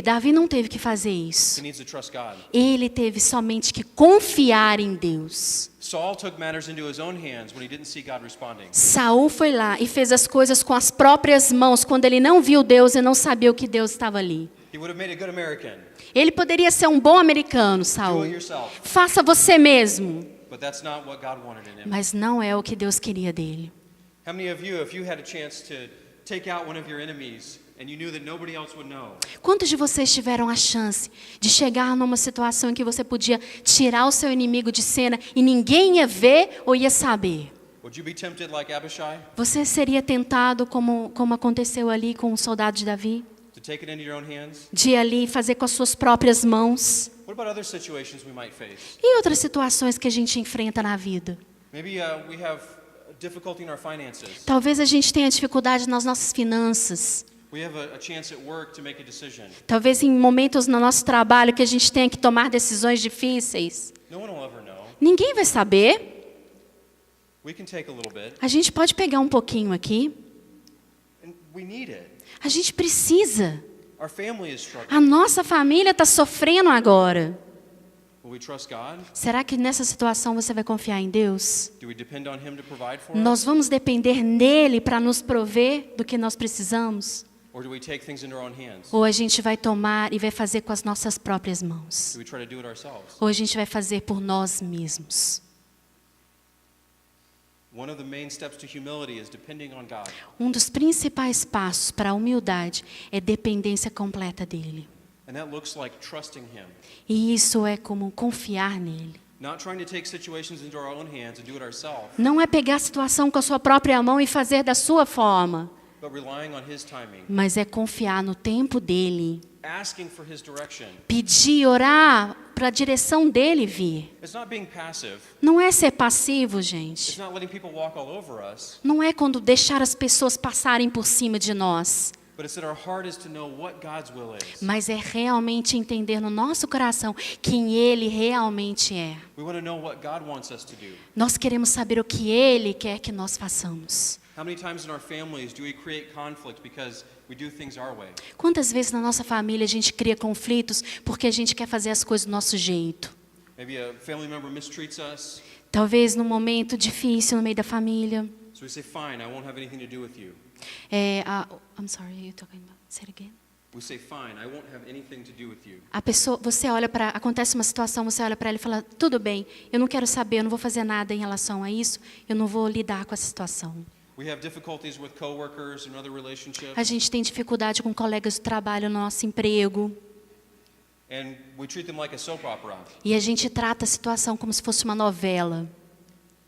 Davi não teve que fazer isso. He needs to trust God. Ele teve somente que confiar em Deus. Saul took matters into his own hands when he didn't see God responding. Saul foi lá e fez as coisas com as próprias mãos quando ele não viu Deus e não sabia o que Deus estava ali. He would have made a good American. Ele poderia ser um bom americano, Do Saul. it yourself. Faça você mesmo. But that's not what God wanted in him. Mas não é o que Deus queria dele. How many of you, if you had a chance to take out one of your enemies and you knew that nobody else would know, Quantos de vocês tiveram a chance de chegar numa situação em que você podia tirar o seu inimigo de cena e ninguém ia ver ou ia saber? would you be tempted like Abishai Você seria tentado como aconteceu ali com o soldado de Davi? to take it into your own hands? De ir ali fazer com as suas próprias mãos? What about other situations we might face? E outras situações que a gente enfrenta na vida? Maybe we have difficulty in our finances. Talvez a gente tenha dificuldade nas nossas finanças. We have a chance at work to make a decision. Talvez em momentos no nosso trabalho que a gente tenha que tomar decisões difíceis. No one will ever know. Ninguém vai saber. We can take a little bit, A gente pode pegar um pouquinho aqui. and we need it. A gente precisa. Our family is struggling. A nossa família está sofrendo agora. Will we trust God? Será que nessa situação você vai confiar em Deus? Do we depend on Him to provide for Nós us? vamos depender nele para nos prover do que nós precisamos? Or do we take things into our own hands? Ou a gente vai tomar e vai fazer com as nossas próprias mãos? Do we try to do it ourselves? Ou a gente vai fazer por nós mesmos? One of the main steps to humility is depending on God. Um dos principais passos para a humildade é dependência completa dele. And that looks like trusting Him. E isso é como confiar nele. Not trying to take situations into our own hands and do it ourselves, Não é pegar a situação com a sua própria mão e fazer da sua forma, but relying on His timing. mas é confiar no tempo dele. Asking for His direction. Pedir, orar para a direção dele vir. It's not being passive. Não é ser passivo, It's gente. not letting people walk all over us. Não é quando deixar as pessoas passarem por cima de nós. But it's that our heart is to know what God's will is. Mas é realmente entender no nosso coração quem ele realmente é. We want to know what God wants us to do. Nós queremos saber o que ele quer que nós façamos. How many times in our families do we create conflict because we do things our way? Quantas vezes na nossa família a gente cria conflitos porque a gente quer fazer as coisas do nosso jeito? Maybe a family member mistreats us, Talvez num momento difícil no meio da família. so we say, fine, I won't have anything to do with you. I'm sorry, you're talking about. Say it again. We say, fine, I won't have anything to do with you. A pessoa, você olha para, acontece uma situação, você olha para ela e fala: tudo bem, eu não quero saber, eu não vou fazer nada em relação a isso, eu não vou lidar com essa situação. We have difficulties with coworkers and other relationships, A gente tem dificuldade com colegas de trabalho no nosso emprego and we treat them like a soap opera. e a gente trata a situação como se fosse uma novela.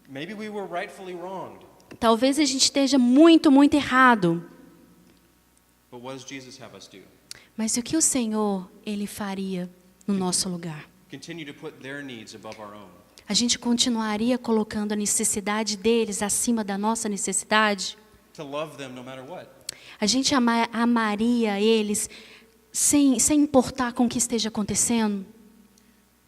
Maybe we were rightfully wronged, Talvez a gente esteja muito, muito errado. but what does Jesus have us do? Mas o que o Senhor, Ele faria no nosso lugar? Continue to put their needs above our own. A gente continuaria colocando a necessidade deles acima da nossa necessidade? To love them no matter what. A gente amaria eles sem importar com o que esteja acontecendo?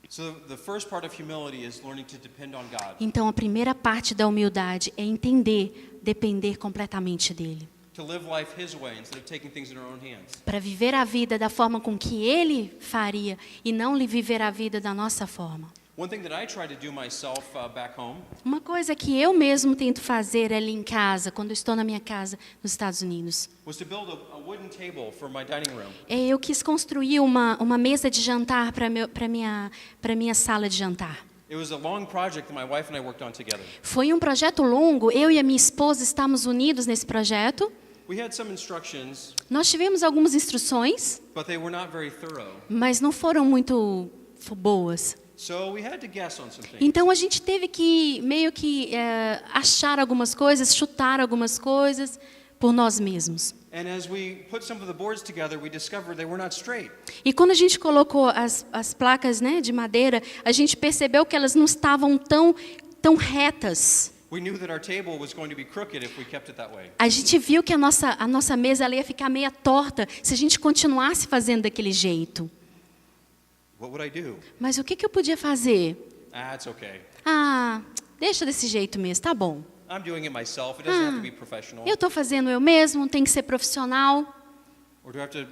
So the first part of humility is learning to depend on God. Então, a primeira parte da humildade é entender, depender completamente dele. To live life His way instead of taking things into our own hands. Para viver a vida da forma com que Ele faria e não lhe viver a vida da nossa forma. One thing that I try to do myself back home Uma coisa que eu mesmo tento fazer ali em casa, quando eu estou na minha casa nos Estados Unidos, was to build a wooden table for my dining room. eu quis construir uma mesa de jantar para minha sala de jantar. It was a long project that my wife and I worked on together. Foi um projeto longo, eu e a minha esposa estamos unidos nesse projeto. We had some instructions, Nós tivemos algumas instruções, but they were not very thorough. mas não foram muito boas. So we had to guess on some things. Então a gente teve que meio que achar algumas coisas, chutar algumas coisas por nós mesmos. And as we put some of the boards together, we discovered they were not straight. E quando a gente colocou as placas, né, de madeira, a gente percebeu que elas não estavam tão retas. We knew that our table was going to be crooked if we kept it that way. A gente viu que a nossa mesa ela ia ficar meia torta se a gente continuasse fazendo daquele jeito. What would I do? Mas o que eu podia fazer? It's okay. Deixa desse jeito mesmo, tá bom. I'm doing it myself. It doesn't have to be professional. Eu estou fazendo eu mesmo, tem que ser profissional. Or do I have to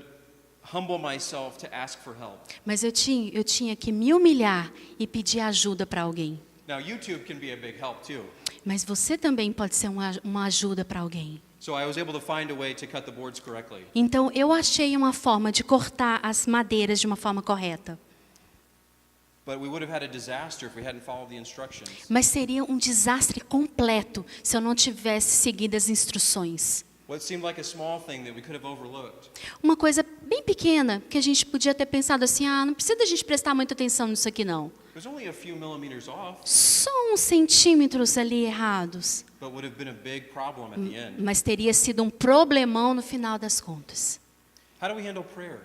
humble myself to ask for help? Mas eu tinha que me humilhar e pedir ajuda para alguém. Now, YouTube can be a big help too. Mas você também pode ser uma ajuda para alguém. So I was able to find a way to cut the boards correctly. Então eu achei uma forma de cortar as madeiras de uma forma correta. But we would have had a disaster if we hadn't followed the instructions. Mas seria um desastre completo se eu não tivesse seguido as instruções. What seemed like a small thing that we could have overlooked Uma coisa bem pequena que a gente podia ter pensado assim, não precisa a gente prestar muita atenção nisso aqui não. was only a few millimeters off, Só uns centímetros ali errados. but would have been a big problem at the end. Mas teria sido um problemão no final das contas. How do we handle prayer?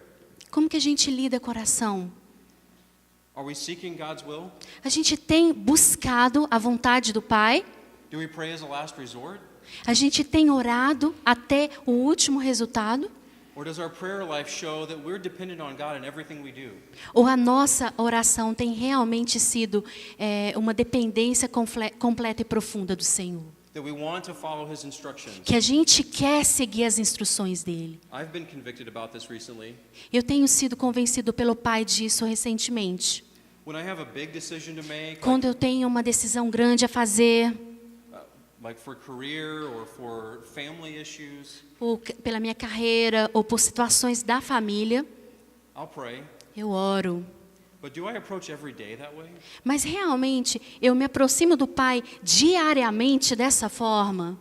Como que a gente lida com a oração? Are we seeking God's will? A gente tem buscado a vontade do Pai? Do we pray as a last resort? A gente tem orado até o último resultado? Or does our prayer life show that we're dependent on God in everything we do? Ou a nossa oração tem realmente sido uma dependência completa e profunda do Senhor? That we want to follow His instructions? Que a gente quer seguir as instruções dele. I've been convicted about this recently. Eu tenho sido convencido pelo Pai disso recentemente. When I have a big decision to make, Quando eu tenho uma decisão grande a fazer, like for career or for family issues, ou pela minha carreira, ou por situações da família, I'll pray. eu oro. But do I approach every day that way? Mas realmente eu me aproximo do Pai diariamente dessa forma?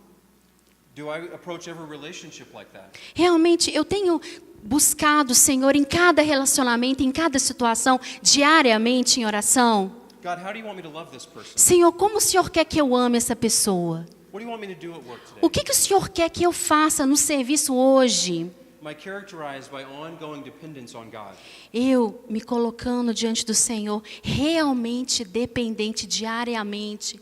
Do I approach every relationship like that? Realmente eu tenho buscado o Senhor em cada relacionamento, em cada situação, diariamente em oração? God, how do you want me to love this person? Senhor, como o Senhor quer que eu ame essa pessoa? What do you want me to do at work O today? que o Senhor quer que eu faça no serviço hoje? Am I characterized by ongoing dependence on God? Eu me colocando diante do Senhor, realmente dependente diariamente,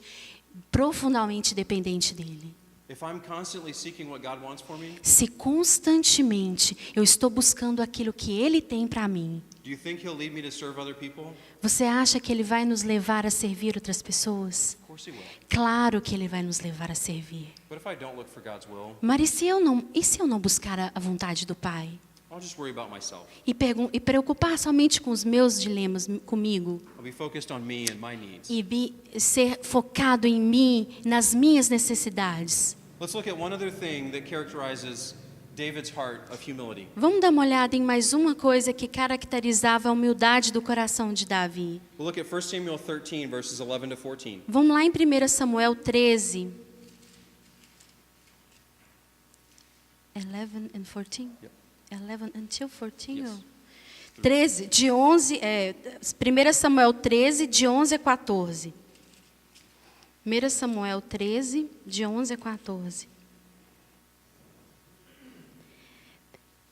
profundamente dependente dele. If I'm constantly seeking what God wants for me, Se constantemente eu estou buscando aquilo que Ele tem para mim, do you think He'll lead me to serve other people? você acha que Ele vai nos levar a servir outras pessoas? Of course He will. Claro que Ele vai nos levar a servir. But if I don't look for God's will, Mas e se eu não buscar a vontade do Pai? I'll just worry about myself. E preocupar somente com os meus dilemas comigo? I'll be focused on me and my needs. E ser focado em mim, nas minhas necessidades? Let's look at one other thing that characterizes David's heart of humility. Vamos dar uma olhada em mais uma coisa que caracterizava a humildade do coração de Davi. We'll look at 1 Samuel 13, verses 11 to 14. Vamos lá em 1 Samuel 13. 11 and 14? Yep. 11 until 14? Yes. 13, de 11, 1 Samuel 13, de 11 a 14. 1 Samuel 13, de 11 a 14.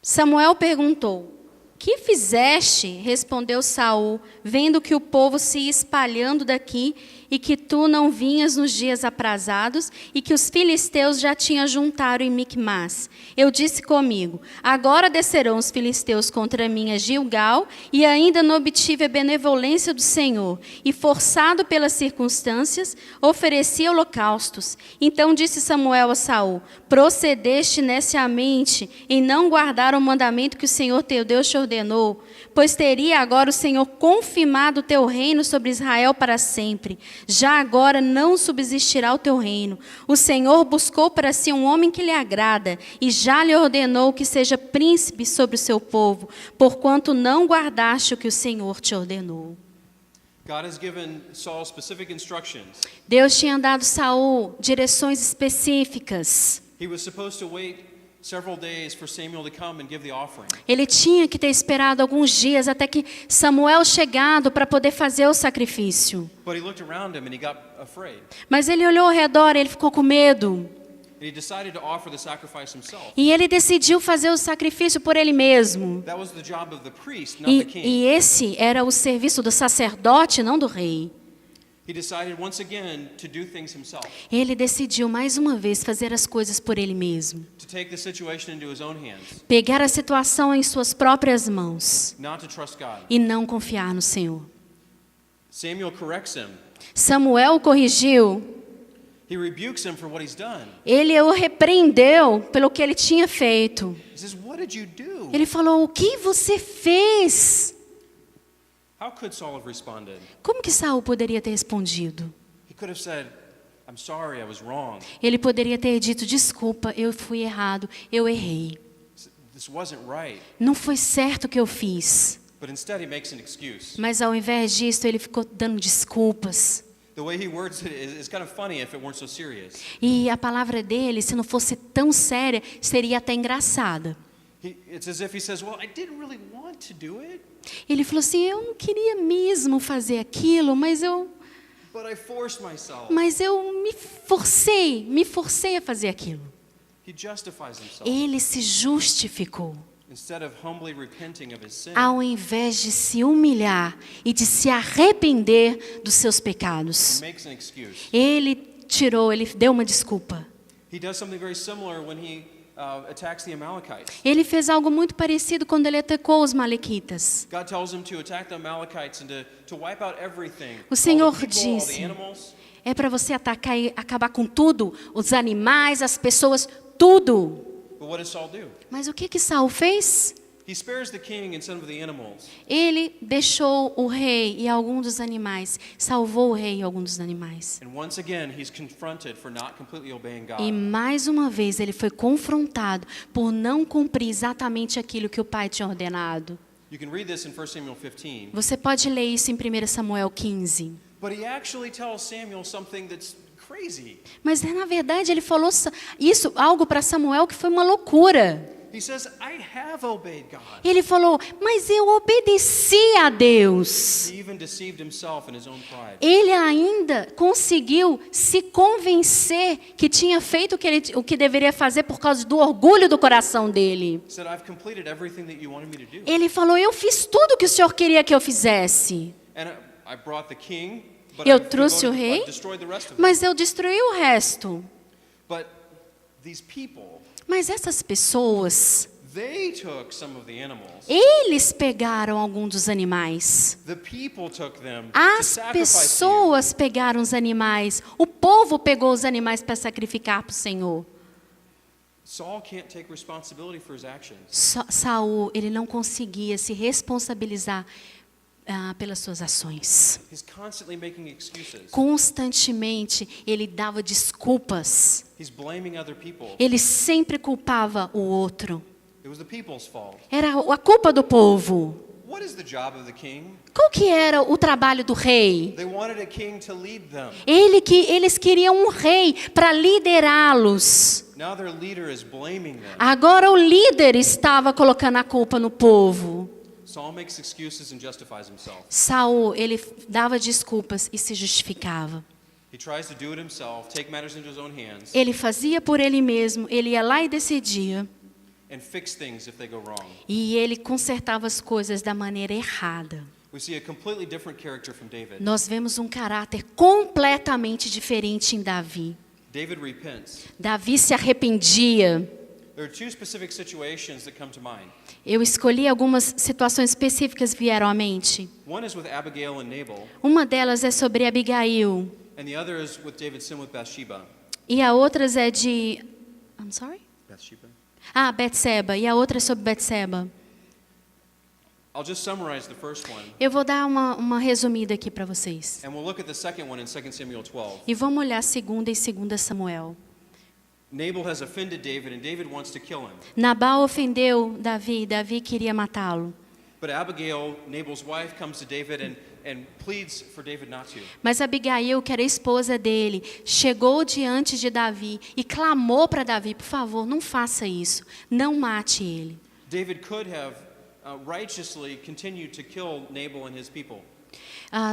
Samuel perguntou: "Que fizeste?" Respondeu Saul, vendo que o povo se ia espalhando daqui e que tu não vinhas nos dias aprazados e que os filisteus já tinham juntado em Micmas. Eu disse comigo: agora descerão os filisteus contra mim a Gilgal, e ainda não obtive a benevolência do Senhor, e forçado pelas circunstâncias, ofereci holocaustos. Então disse Samuel a Saul: procedeste neciamente em não guardar o mandamento que o Senhor teu Deus te ordenou, pois teria agora o Senhor confirmado o teu reino sobre Israel para sempre. Já agora não subsistirá o teu reino. O Senhor buscou para si um homem que lhe agrada, e já lhe ordenou que seja príncipe sobre o seu povo, porquanto não guardaste o que o Senhor te ordenou. God has given Saul specific instructions. Deus tinha dado a Saul direções específicas. He was supposed to wait several days for Samuel to come and give the offering. Ele tinha que ter esperado alguns dias até que Samuel chegado para poder fazer o sacrifício. But he looked around him and he got afraid. Mas ele olhou ao redor e ele ficou com medo. And he decided to offer the sacrifice himself. E ele decidiu fazer o sacrifício por ele mesmo. That was the job of the priest, not the king. E esse era o serviço do sacerdote, não do rei. He decided once again to do things himself, Ele decidiu mais uma vez fazer as coisas por ele mesmo. to take the situation into his own hands, Pegar a situação em suas próprias mãos not to trust God. e não confiar no Senhor. Samuel corrects him. Samuel o corrigiu. He rebukes him for what he's done. Ele o repreendeu pelo que ele tinha feito. He says, "What did you do?" Ele falou: "O que você fez?" How could Saul have responded? Como que Saul poderia ter respondido? He could have said, "I'm sorry, I was wrong. Ele poderia ter dito: "Desculpa, eu fui errado, eu errei. This wasn't right." Não foi certo o que eu fiz." But instead he makes an excuse. Mas ao invés disso, ele ficou dando desculpas. The way he words it is kind of funny if it weren't so serious. E a palavra dele, se não fosse tão séria, seria até engraçada. It's as if he says, "Well, I didn't really want to do it, Ele falou assim: "Eu não queria mesmo fazer aquilo, mas eu but I forced myself." me forcei a fazer aquilo." He justifies himself Ele se justificou. instead of humbly repenting of his sin. Ao invés de se humilhar e de se arrepender dos seus He pecados, makes an excuse. ele deu uma desculpa. He does something very similar when he attacks the Amalekites. Ele fez algo muito parecido quando ele atacou os malequitas. God tells him to attack the Amalekites and to wipe out everything. O Senhor all the people, all disse: the animals. É para você atacar e acabar com tudo, os animais, as pessoas, tudo. But what does Saul do? Mas o que Saul fez? He spares the king and some of the animals. Ele deixou o rei e alguns dos animais, salvou o rei e alguns dos animais. And once again, he's confronted for not completely obeying God. E mais uma vez ele foi confrontado por não cumprir exatamente aquilo que o pai tinha ordenado. You can read this in 1 Samuel 15. Você pode ler isso em 1 Samuel 15. But he actually tells Samuel something that's crazy. Mas na verdade ele falou isso, algo para Samuel que foi uma loucura. He says, "I have obeyed God." Ele falou: "Mas eu obedeci a Deus." He even deceived himself in his own pride. Ele ainda conseguiu se convencer que tinha feito o que deveria fazer por causa do orgulho do coração dele. He said, "I've completed everything that you wanted me to do." Ele falou: "Eu fiz tudo o que o Senhor queria que eu fizesse. And I brought the king, but Eu I've trouxe o rei, destroyed the rest of them." mas eu destruí o resto." But these people, Mas essas pessoas, they took some of the animals. eles pegaram algum dos animais. The people took them to As sacrifice to you. pessoas pegaram os animais. O povo pegou os animais para sacrificar para o Senhor. Saul can't take responsibility for his actions. Saul, ele não conseguia se responsabilizar pelas suas ações. He's constantly making excuses. Constantemente ele dava desculpas. He's blaming other people. Ele sempre culpava o outro. It was the people's fault. Era a culpa do povo. What is the job of the king? Qual que era o trabalho do rei? They wanted a king to lead them. Eles queriam um rei para liderá-los. Now their leader is blaming them. Agora o líder estava colocando a culpa no povo. Saul makes excuses and justifies himself. Saul, ele dava desculpas e se justificava. He tries to do it himself, take matters into his own hands, Ele fazia por ele mesmo, ele ia lá e decidia. and fix things if they go wrong. E ele consertava as coisas da maneira errada. We see a completely different character from David. Nós vemos um caráter completamente diferente em Davi. David repents. Davi se arrependia. There are two specific situations that come to mind. Eu escolhi algumas situações específicas que vieram à mente. One is with Abigail and Nabal, Uma delas é sobre Abigail. and the other is with David's sin with Bathsheba. E a outra é de... I'm sorry? Bathsheba? Betseba. E a outra é sobre Betseba. I'll just summarize the first one, Eu vou dar uma resumida aqui para vocês. and we'll look at the second one in 2 Samuel 12. E vamos olhar 2ª e 2ª Samuel. Nabal has offended David, and David wants to kill him. Nabal ofendeu Davi. Davi queria matá-lo. But Abigail, Nabal's wife, comes to David, and pleads for David not to. Mas Abigail, que era a esposa dele, chegou diante de Davi e clamou para Davi: por favor, não faça isso, não mate ele. David could have righteously continued to kill Nabal and his people.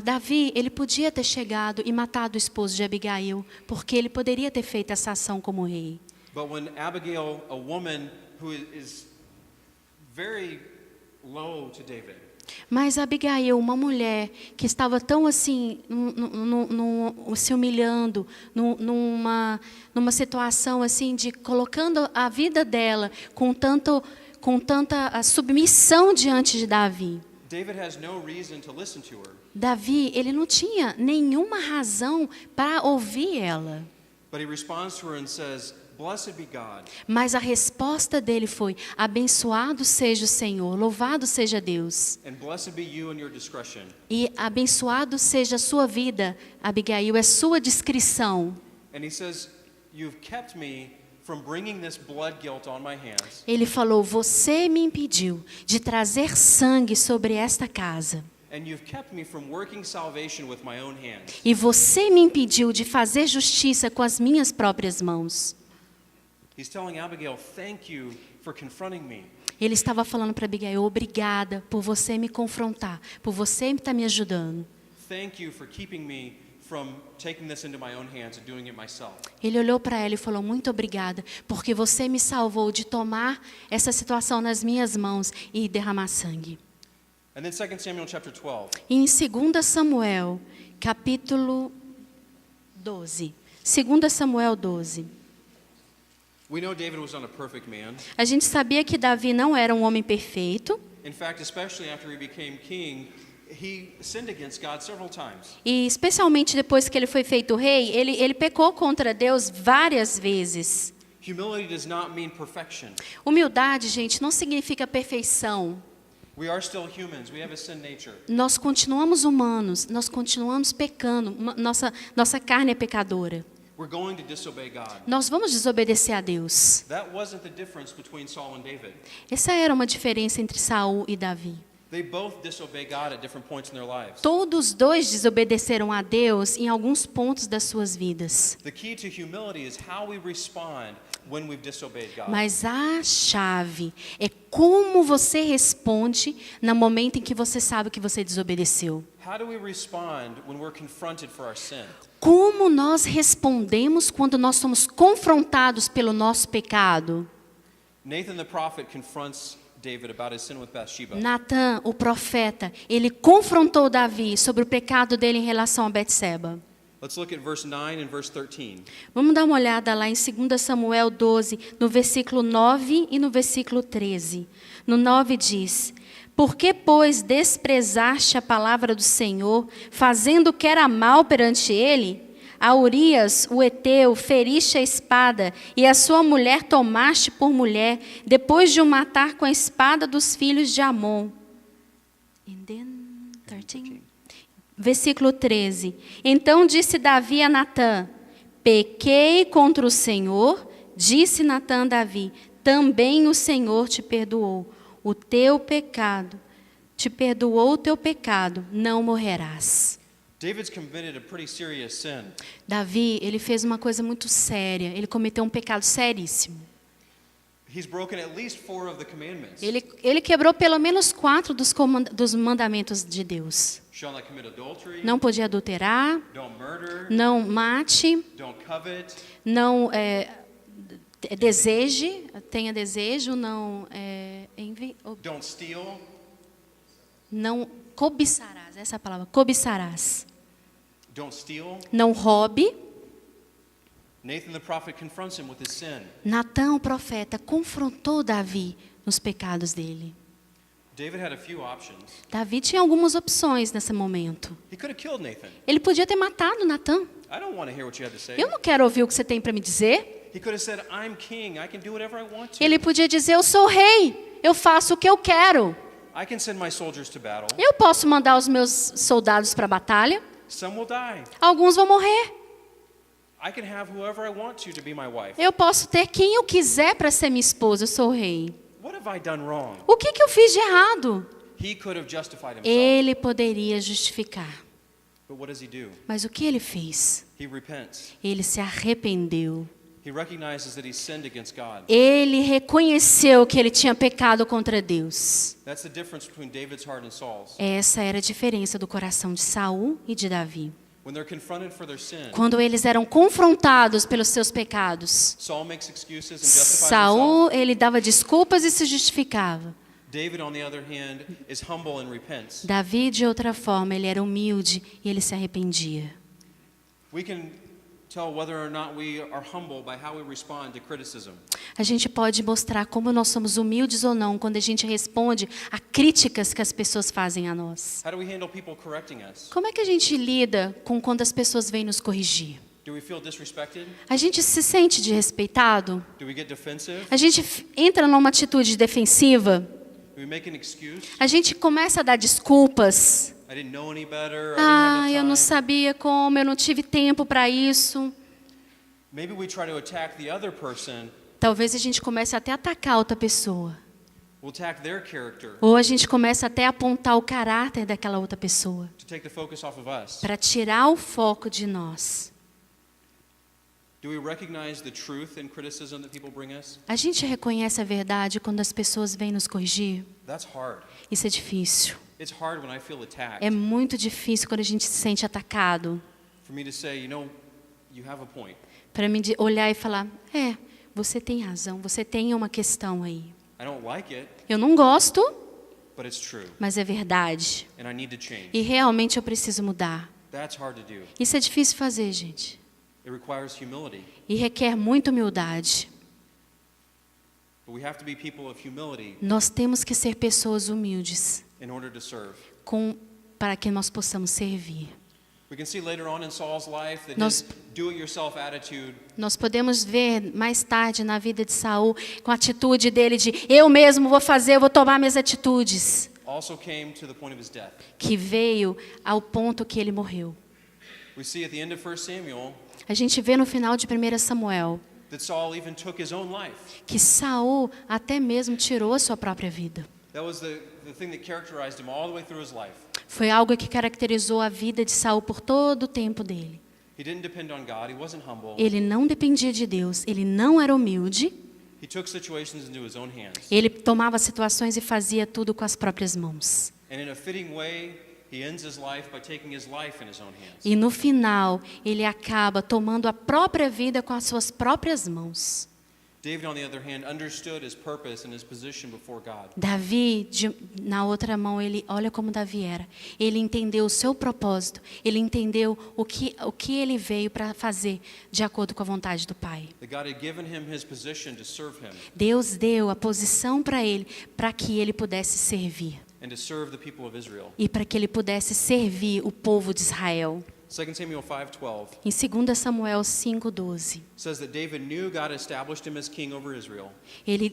Davi, ele podia ter chegado e matado o esposo de Abigail, porque ele poderia ter feito essa ação como rei. But when Abigail, a woman who is very low to David, Mas Abigail, uma mulher que estava tão assim, se humilhando, numa situação assim de colocando a vida dela com tanta submissão diante de Davi. David has no reason to listen to her. Davi, ele não tinha nenhuma razão para ouvir ela. But he responds to her and says, "Blessed be God." Mas a resposta dele foi: abençoado seja o Senhor, louvado seja Deus. And blessed be you in your discretion. E abençoado seja a sua vida, Abigail, é sua discrição. And he says, "You've kept me from bringing this blood guilt on my hands." Ele falou: você me impediu de trazer sangue sobre esta casa. And you've kept me from working salvation with my own hands. E você me impediu de fazer justiça com as minhas próprias mãos. He's telling Abigail, "Thank you for confronting me." Ele estava falando para Abigail: obrigada por você me confrontar, por você estar me ajudando. Thank you for keeping me from taking this into my own hands and doing it myself. Ele olhou para ela e falou: muito obrigada, porque você me salvou de tomar essa situação nas minhas mãos e derramar sangue. And then 2 Samuel chapter 12. E em 2 Samuel, capítulo 12. 2 Samuel 12. We know David was not a perfect man. A gente sabia que Davi não era um homem perfeito. In fact, especially after he became king, he sinned against God several times. E especialmente depois que ele foi feito rei, ele pecou contra Deus várias vezes. Humility does not mean perfection. Humildade, gente, não significa perfeição. We are still humans. We have a sin nature. Nós continuamos humanos, nós continuamos pecando, nossa carne é pecadora. We're going to disobey God. Nós vamos desobedecer a Deus. That wasn't the difference between Saul and David. Essa era uma diferença entre Saul e Davi. They both disobey God at different points in their lives. Todos dois desobedeceram a Deus em alguns pontos das suas vidas. The key to humility is how we respond when we've disobeyed God. Mas a chave é como você responde no momento em que você sabe que você desobedeceu. How do we respond when we're confronted for our sin? Como nós respondemos quando nós somos confrontados pelo nosso pecado? Nathan the prophet confronts David about his sin with Bathsheba. Natan, o profeta, ele confrontou Davi sobre o pecado dele em relação a Betseba. Let's look at verse 9 and verse 13. Vamos dar uma olhada lá em 2 Samuel 12, no versículo 9 e no versículo 13. No 9 diz: por que, pois, desprezaste a palavra do Senhor, fazendo o que era mal perante ele? A Urias, o Heteu, feriste a espada, e a sua mulher tomaste por mulher, depois de o matar com a espada dos filhos de Amon. And then, 13. Versículo 13. Então disse Davi a Natã: pequei contra o Senhor. Disse Natã a Davi: também o Senhor te perdoou o teu pecado, te perdoou o teu pecado, não morrerás. David's committed a pretty serious sin. Davi, ele fez uma coisa muito séria, ele cometeu um pecado seríssimo. He's broken at least 4 of the commandments. Ele quebrou pelo menos 4 dos mandamentos de Deus. Shall not commit adultery. Não podia adulterar, Don't murder. não mate, Don't covet. não deseje, tenha desejo, não Don't steal. não cobiçarás, essa é a palavra, cobiçarás. Don't steal. Não roube. Nathan the prophet confronts him with his sin. Natã, o profeta, confrontou Davi nos pecados dele. David had a few options. Davi tinha algumas opções nesse momento. He could have killed Nathan. Ele podia ter matado Natã. I don't want to hear what you have to say. Eu não quero ouvir o que você tem para me dizer. He could have said, I'm king. I can do whatever I want to. Ele podia dizer: eu sou rei, eu faço o que eu quero. I can send my soldiers to battle. Eu posso mandar os meus soldados para a batalha. Some will die. Alguns vão morrer. I can have whoever I want to be my wife. Eu posso ter quem eu quiser para ser minha esposa, eu sou o rei. What have I done wrong? O que eu fiz de errado? He could have justified himself. Ele poderia justificar. But what does he do? Mas o que ele fez? He repents. Ele se arrependeu. He recognizes that he sinned against God. Ele reconheceu que ele tinha pecado contra Deus. That's the difference between David's heart and Saul's. Essa era a diferença do coração de Saul e de Davi. When they're confronted for their sin, Quando eles eram confrontados pelos seus pecados, Saul makes excuses and justifies himself. Saul, ele dava desculpas e se justificava. David, on the other hand, is humble and repents. Davi, de outra forma, ele era humilde e ele se arrependia. We can tell whether or not we are humble by how we respond to criticism. A gente pode mostrar como nós somos humildes ou não quando a gente responde a críticas que as pessoas fazem a nós. How do we handle people correcting us? Como é que a gente lida com quando as pessoas vêm nos corrigir? Do we feel disrespected? A gente se sente desrespeitado? Do we get defensive? A gente entra numa atitude defensiva? Do we make an excuse? A gente começa a dar desculpas? I didn't know any better. Ah, I eu didn't não have time. sabia como, eu não tive tempo para isso. Maybe we try to attack the other person. Talvez a gente comece até a atacar outra pessoa. We'll attack their character Ou a gente começa até a apontar o caráter daquela outra pessoa, to take the focus off of us. para tirar o foco de nós. Do we recognize the truth in criticism that people bring us? A gente reconhece a verdade quando as pessoas vêm nos corrigir? That's hard. Isso é difícil. It's hard when I feel attacked. É muito difícil quando a gente se sente atacado. For me to say, you have a point. Para mim olhar e falar, você tem razão, você tem uma questão aí. I don't like it, Eu não gosto, but it's true, mas é verdade. and I need to change. E realmente eu preciso mudar. That's hard to do. Isso é difícil fazer, gente. It requires humility. E requer muita humildade. But we have to be people of humility Nós temos que ser pessoas humildes in order to serve. para que nós possamos servir. We can see later on in Saul's life that Nós- his do-it-yourself attitude Nós podemos ver mais tarde na vida de Saul com a atitude dele de eu mesmo vou fazer, eu vou tomar minhas atitudes, also came to the point of his death. que veio ao ponto que ele morreu. We see at the end of 1 Samuel A gente vê no final de 1 Samuel that Saul even took his own life. que Saul até mesmo tirou a sua própria vida. That was the thing that characterized him all the way through his life. Foi algo que caracterizou a vida de Saul por todo o tempo dele. He didn't depend on God. He wasn't humble. Ele não dependia de Deus, ele não era humilde, He took situations into his own hands. ele tomava situações e fazia tudo com as próprias mãos. And in a fitting way, he ends his life by taking his life in his own hands. E no final, ele acaba tomando a própria vida com as suas próprias mãos. David, on the other hand, understood his purpose and his position before God. Davi, na outra mão, olha como Davi era. Ele entendeu o seu propósito, ele entendeu o que ele veio para fazer de acordo com a vontade do Pai. That God had given him his position to serve him Deus deu a posição para ele, para que ele pudesse servir. and to serve the people of Israel. E para que ele pudesse servir o povo de Israel. 2 Samuel 5:12 Em 2 Samuel 5:12, says that David knew God established him as king over Israel.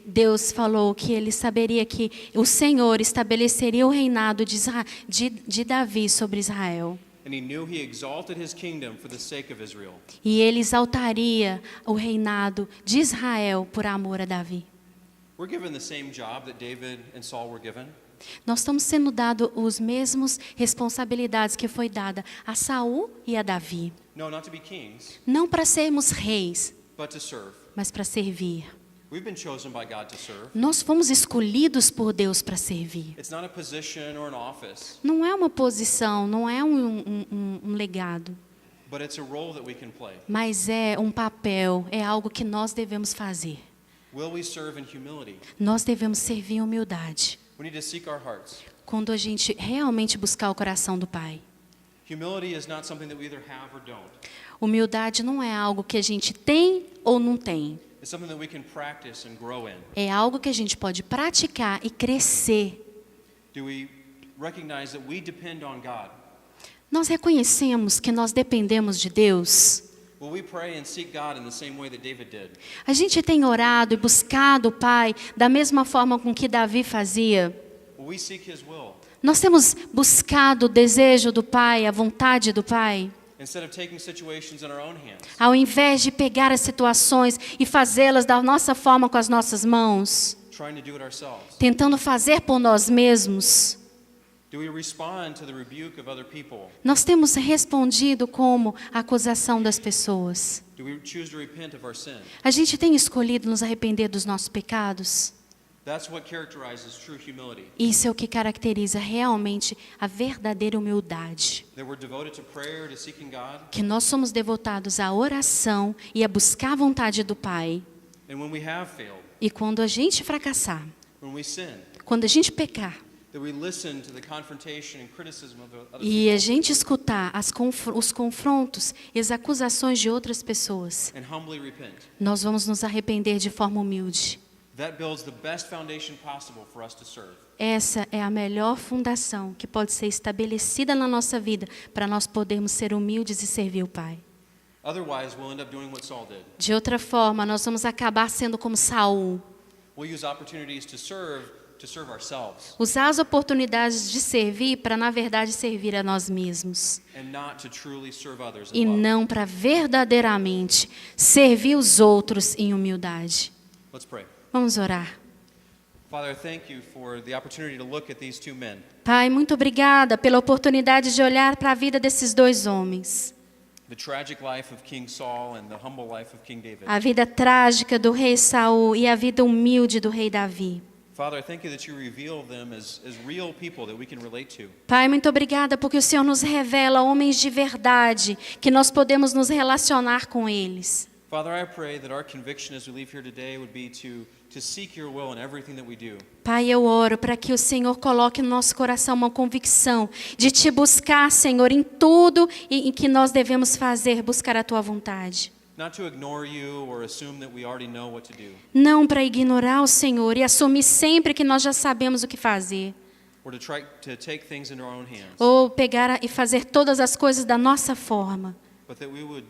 Deus falou que ele saberia que o Senhor estabeleceria o reinado de Davi sobre Israel. And he knew he exalted his kingdom for the sake of Israel. E ele exaltaria o reinado de Israel por amor a Davi. We're given the same job that David and Saul were given. Nós estamos sendo dados os mesmos responsabilidades que foi dada a Saul e a Davi. No, not to be kings, Não para sermos reis, but to serve. mas para servir. We've been chosen by God to serve. Nós fomos escolhidos por Deus para servir. It's not a position or an office, Não é uma posição, não é um legado, but it's a role that we can play. mas é um papel, é algo que nós devemos fazer. Will we serve in humility? Nós devemos servir em humildade. We need to seek our hearts. Quando a gente realmente buscar o coração do Pai. Humility is not something that we either have or don't. Humildade não é algo que a gente tem ou não tem. It's something that we can practice and grow in. É algo que a gente pode praticar e crescer. Do we recognize that we depend on God? Nós reconhecemos que nós dependemos de Deus. Will we pray and seek God in the same way that David did? A gente tem orado e buscado o Pai da mesma forma com que Davi fazia. Will we seek His will? Nós temos buscado o desejo do Pai, a vontade do Pai. Instead of taking situations in our own hands, Ao invés de pegar as situações e fazê-las da nossa forma com as nossas mãos, trying to do it ourselves. tentando fazer por nós mesmos, Do we respond to the rebuke of other people? Nós temos respondido como a acusação das pessoas? Do we choose to repent of our sin? A gente tem escolhido nos arrepender dos nossos pecados? That's what characterizes true humility. Isso é o que caracteriza realmente a verdadeira humildade. That we're devoted to prayer, to seeking God. Que nós somos devotados à oração e a buscar a vontade do Pai. And when we have failed, E quando a gente fracassar, when we sin, quando a gente pecar, that we listen to the confrontation and criticism of other e a people gente escutar os confrontos e as acusações de outras pessoas, and humbly repent. nós vamos nos arrepender de forma humilde. That builds the best foundation possible for us to serve. Essa é a melhor fundação que pode ser estabelecida na nossa vida para nós podermos ser humildes e servir o Pai. Otherwise, we'll end up doing what Saul did. De outra forma, nós vamos acabar sendo como Saul. We'll use opportunities to serve ourselves Usar as oportunidades de servir para, na verdade, servir a nós mesmos. and not to truly serve others E in love. não para verdadeiramente servir os outros em humildade. Let's pray. Vamos orar. Father, thank you for the opportunity to look at these two men. Pai, muito obrigada pela oportunidade de olhar para a vida desses dois homens. The tragic life of King Saul and the humble life of King David. A vida trágica do rei Saul e a vida humilde do rei Davi. Father, I thank you that you reveal them as real people that we can relate to. Pai, muito obrigada porque o Senhor nos revela homens de verdade, que nós podemos nos relacionar com eles. Father, I pray that our conviction as we leave here today would be to seek your will in everything that we do. Pai, eu oro para que o Senhor coloque no nosso coração uma convicção de te buscar, Senhor, em tudo em que nós devemos fazer, buscar a tua vontade. Not to ignore you or assume that we already know what to do, Não para ignorar o Senhor e assumir sempre que nós já sabemos o que fazer. or to try to take things into our own hands, Ou pegar e fazer todas as coisas da nossa forma. but that we would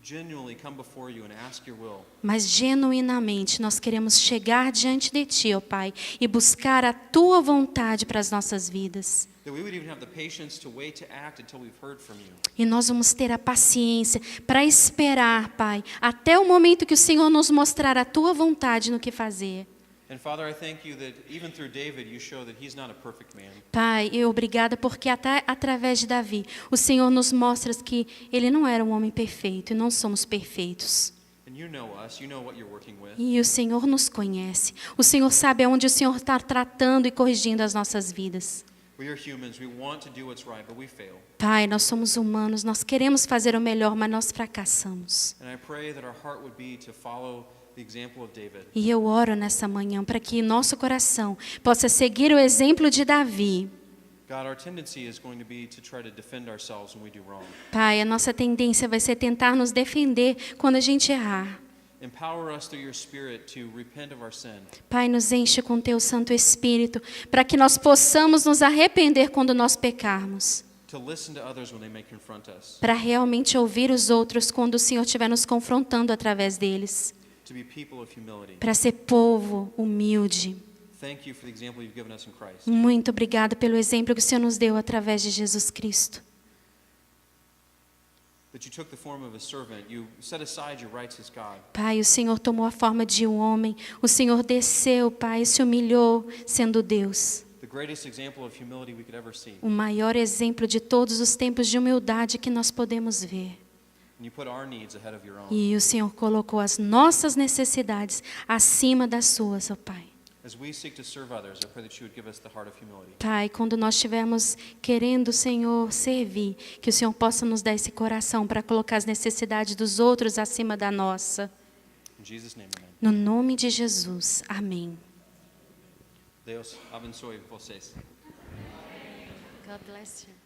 genuinely come before you and ask your will. Mas genuinamente nós queremos chegar diante de Ti, ó Pai, e buscar a Tua vontade para as nossas vidas. That we would even have the patience to wait to act until we've heard from you. E nós vamos ter a paciência para esperar, Pai, até o momento que o Senhor nos mostrar a Tua vontade no que fazer. And Father, I thank you that even through David, you show that he's not a perfect man. Pai, e obrigada porque até através de Davi, o Senhor nos mostra que ele não era um homem perfeito e não somos perfeitos. And you know us, you know what you're working with. E o Senhor nos conhece. O Senhor sabe aonde o Senhor está tratando e corrigindo as nossas vidas. We are humans, we want to do what's right, but we fail. Pai, nós somos humanos, nós queremos fazer o melhor, mas nós fracassamos. And I pray that our heart would be to follow the example of David. E eu oro nessa manhã para que nosso coração possa seguir o exemplo de Davi. God, our tendency is going to be to try to defend ourselves when we do wrong. Pai, a nossa tendência vai ser tentar nos defender quando a gente errar. Empower us through your Spirit to repent of our sin, Pai, nos enche com Teu Santo Espírito, para que nós possamos nos arrepender quando nós pecarmos. to listen to others when they may confront us, Para realmente ouvir os outros quando o Senhor estiver nos confrontando através deles. to be people of humility. Para ser povo humilde. Thank you for the example you've given us in Christ. Muito obrigada pelo exemplo que o Senhor nos deu através de Jesus Cristo. That you took the form of a servant, you set aside your rights as God, Pai, o Senhor tomou a forma de um homem. O Senhor desceu, Pai, e se humilhou sendo Deus. the greatest example of humility we could ever see. O maior exemplo de todos os tempos de humildade que nós podemos ver. And you put our needs ahead of your own. E o Senhor colocou as nossas necessidades acima das suas, ó Pai. As we seek to serve others, I pray that you would give us the heart of humility. Pai, quando nós estivermos querendo, Senhor, servir, que o Senhor possa nos dar esse coração para colocar as necessidades dos outros acima da nossa. In Jesus' name, amen. No nome de Jesus. Amém. Deus abençoe vocês. God bless you.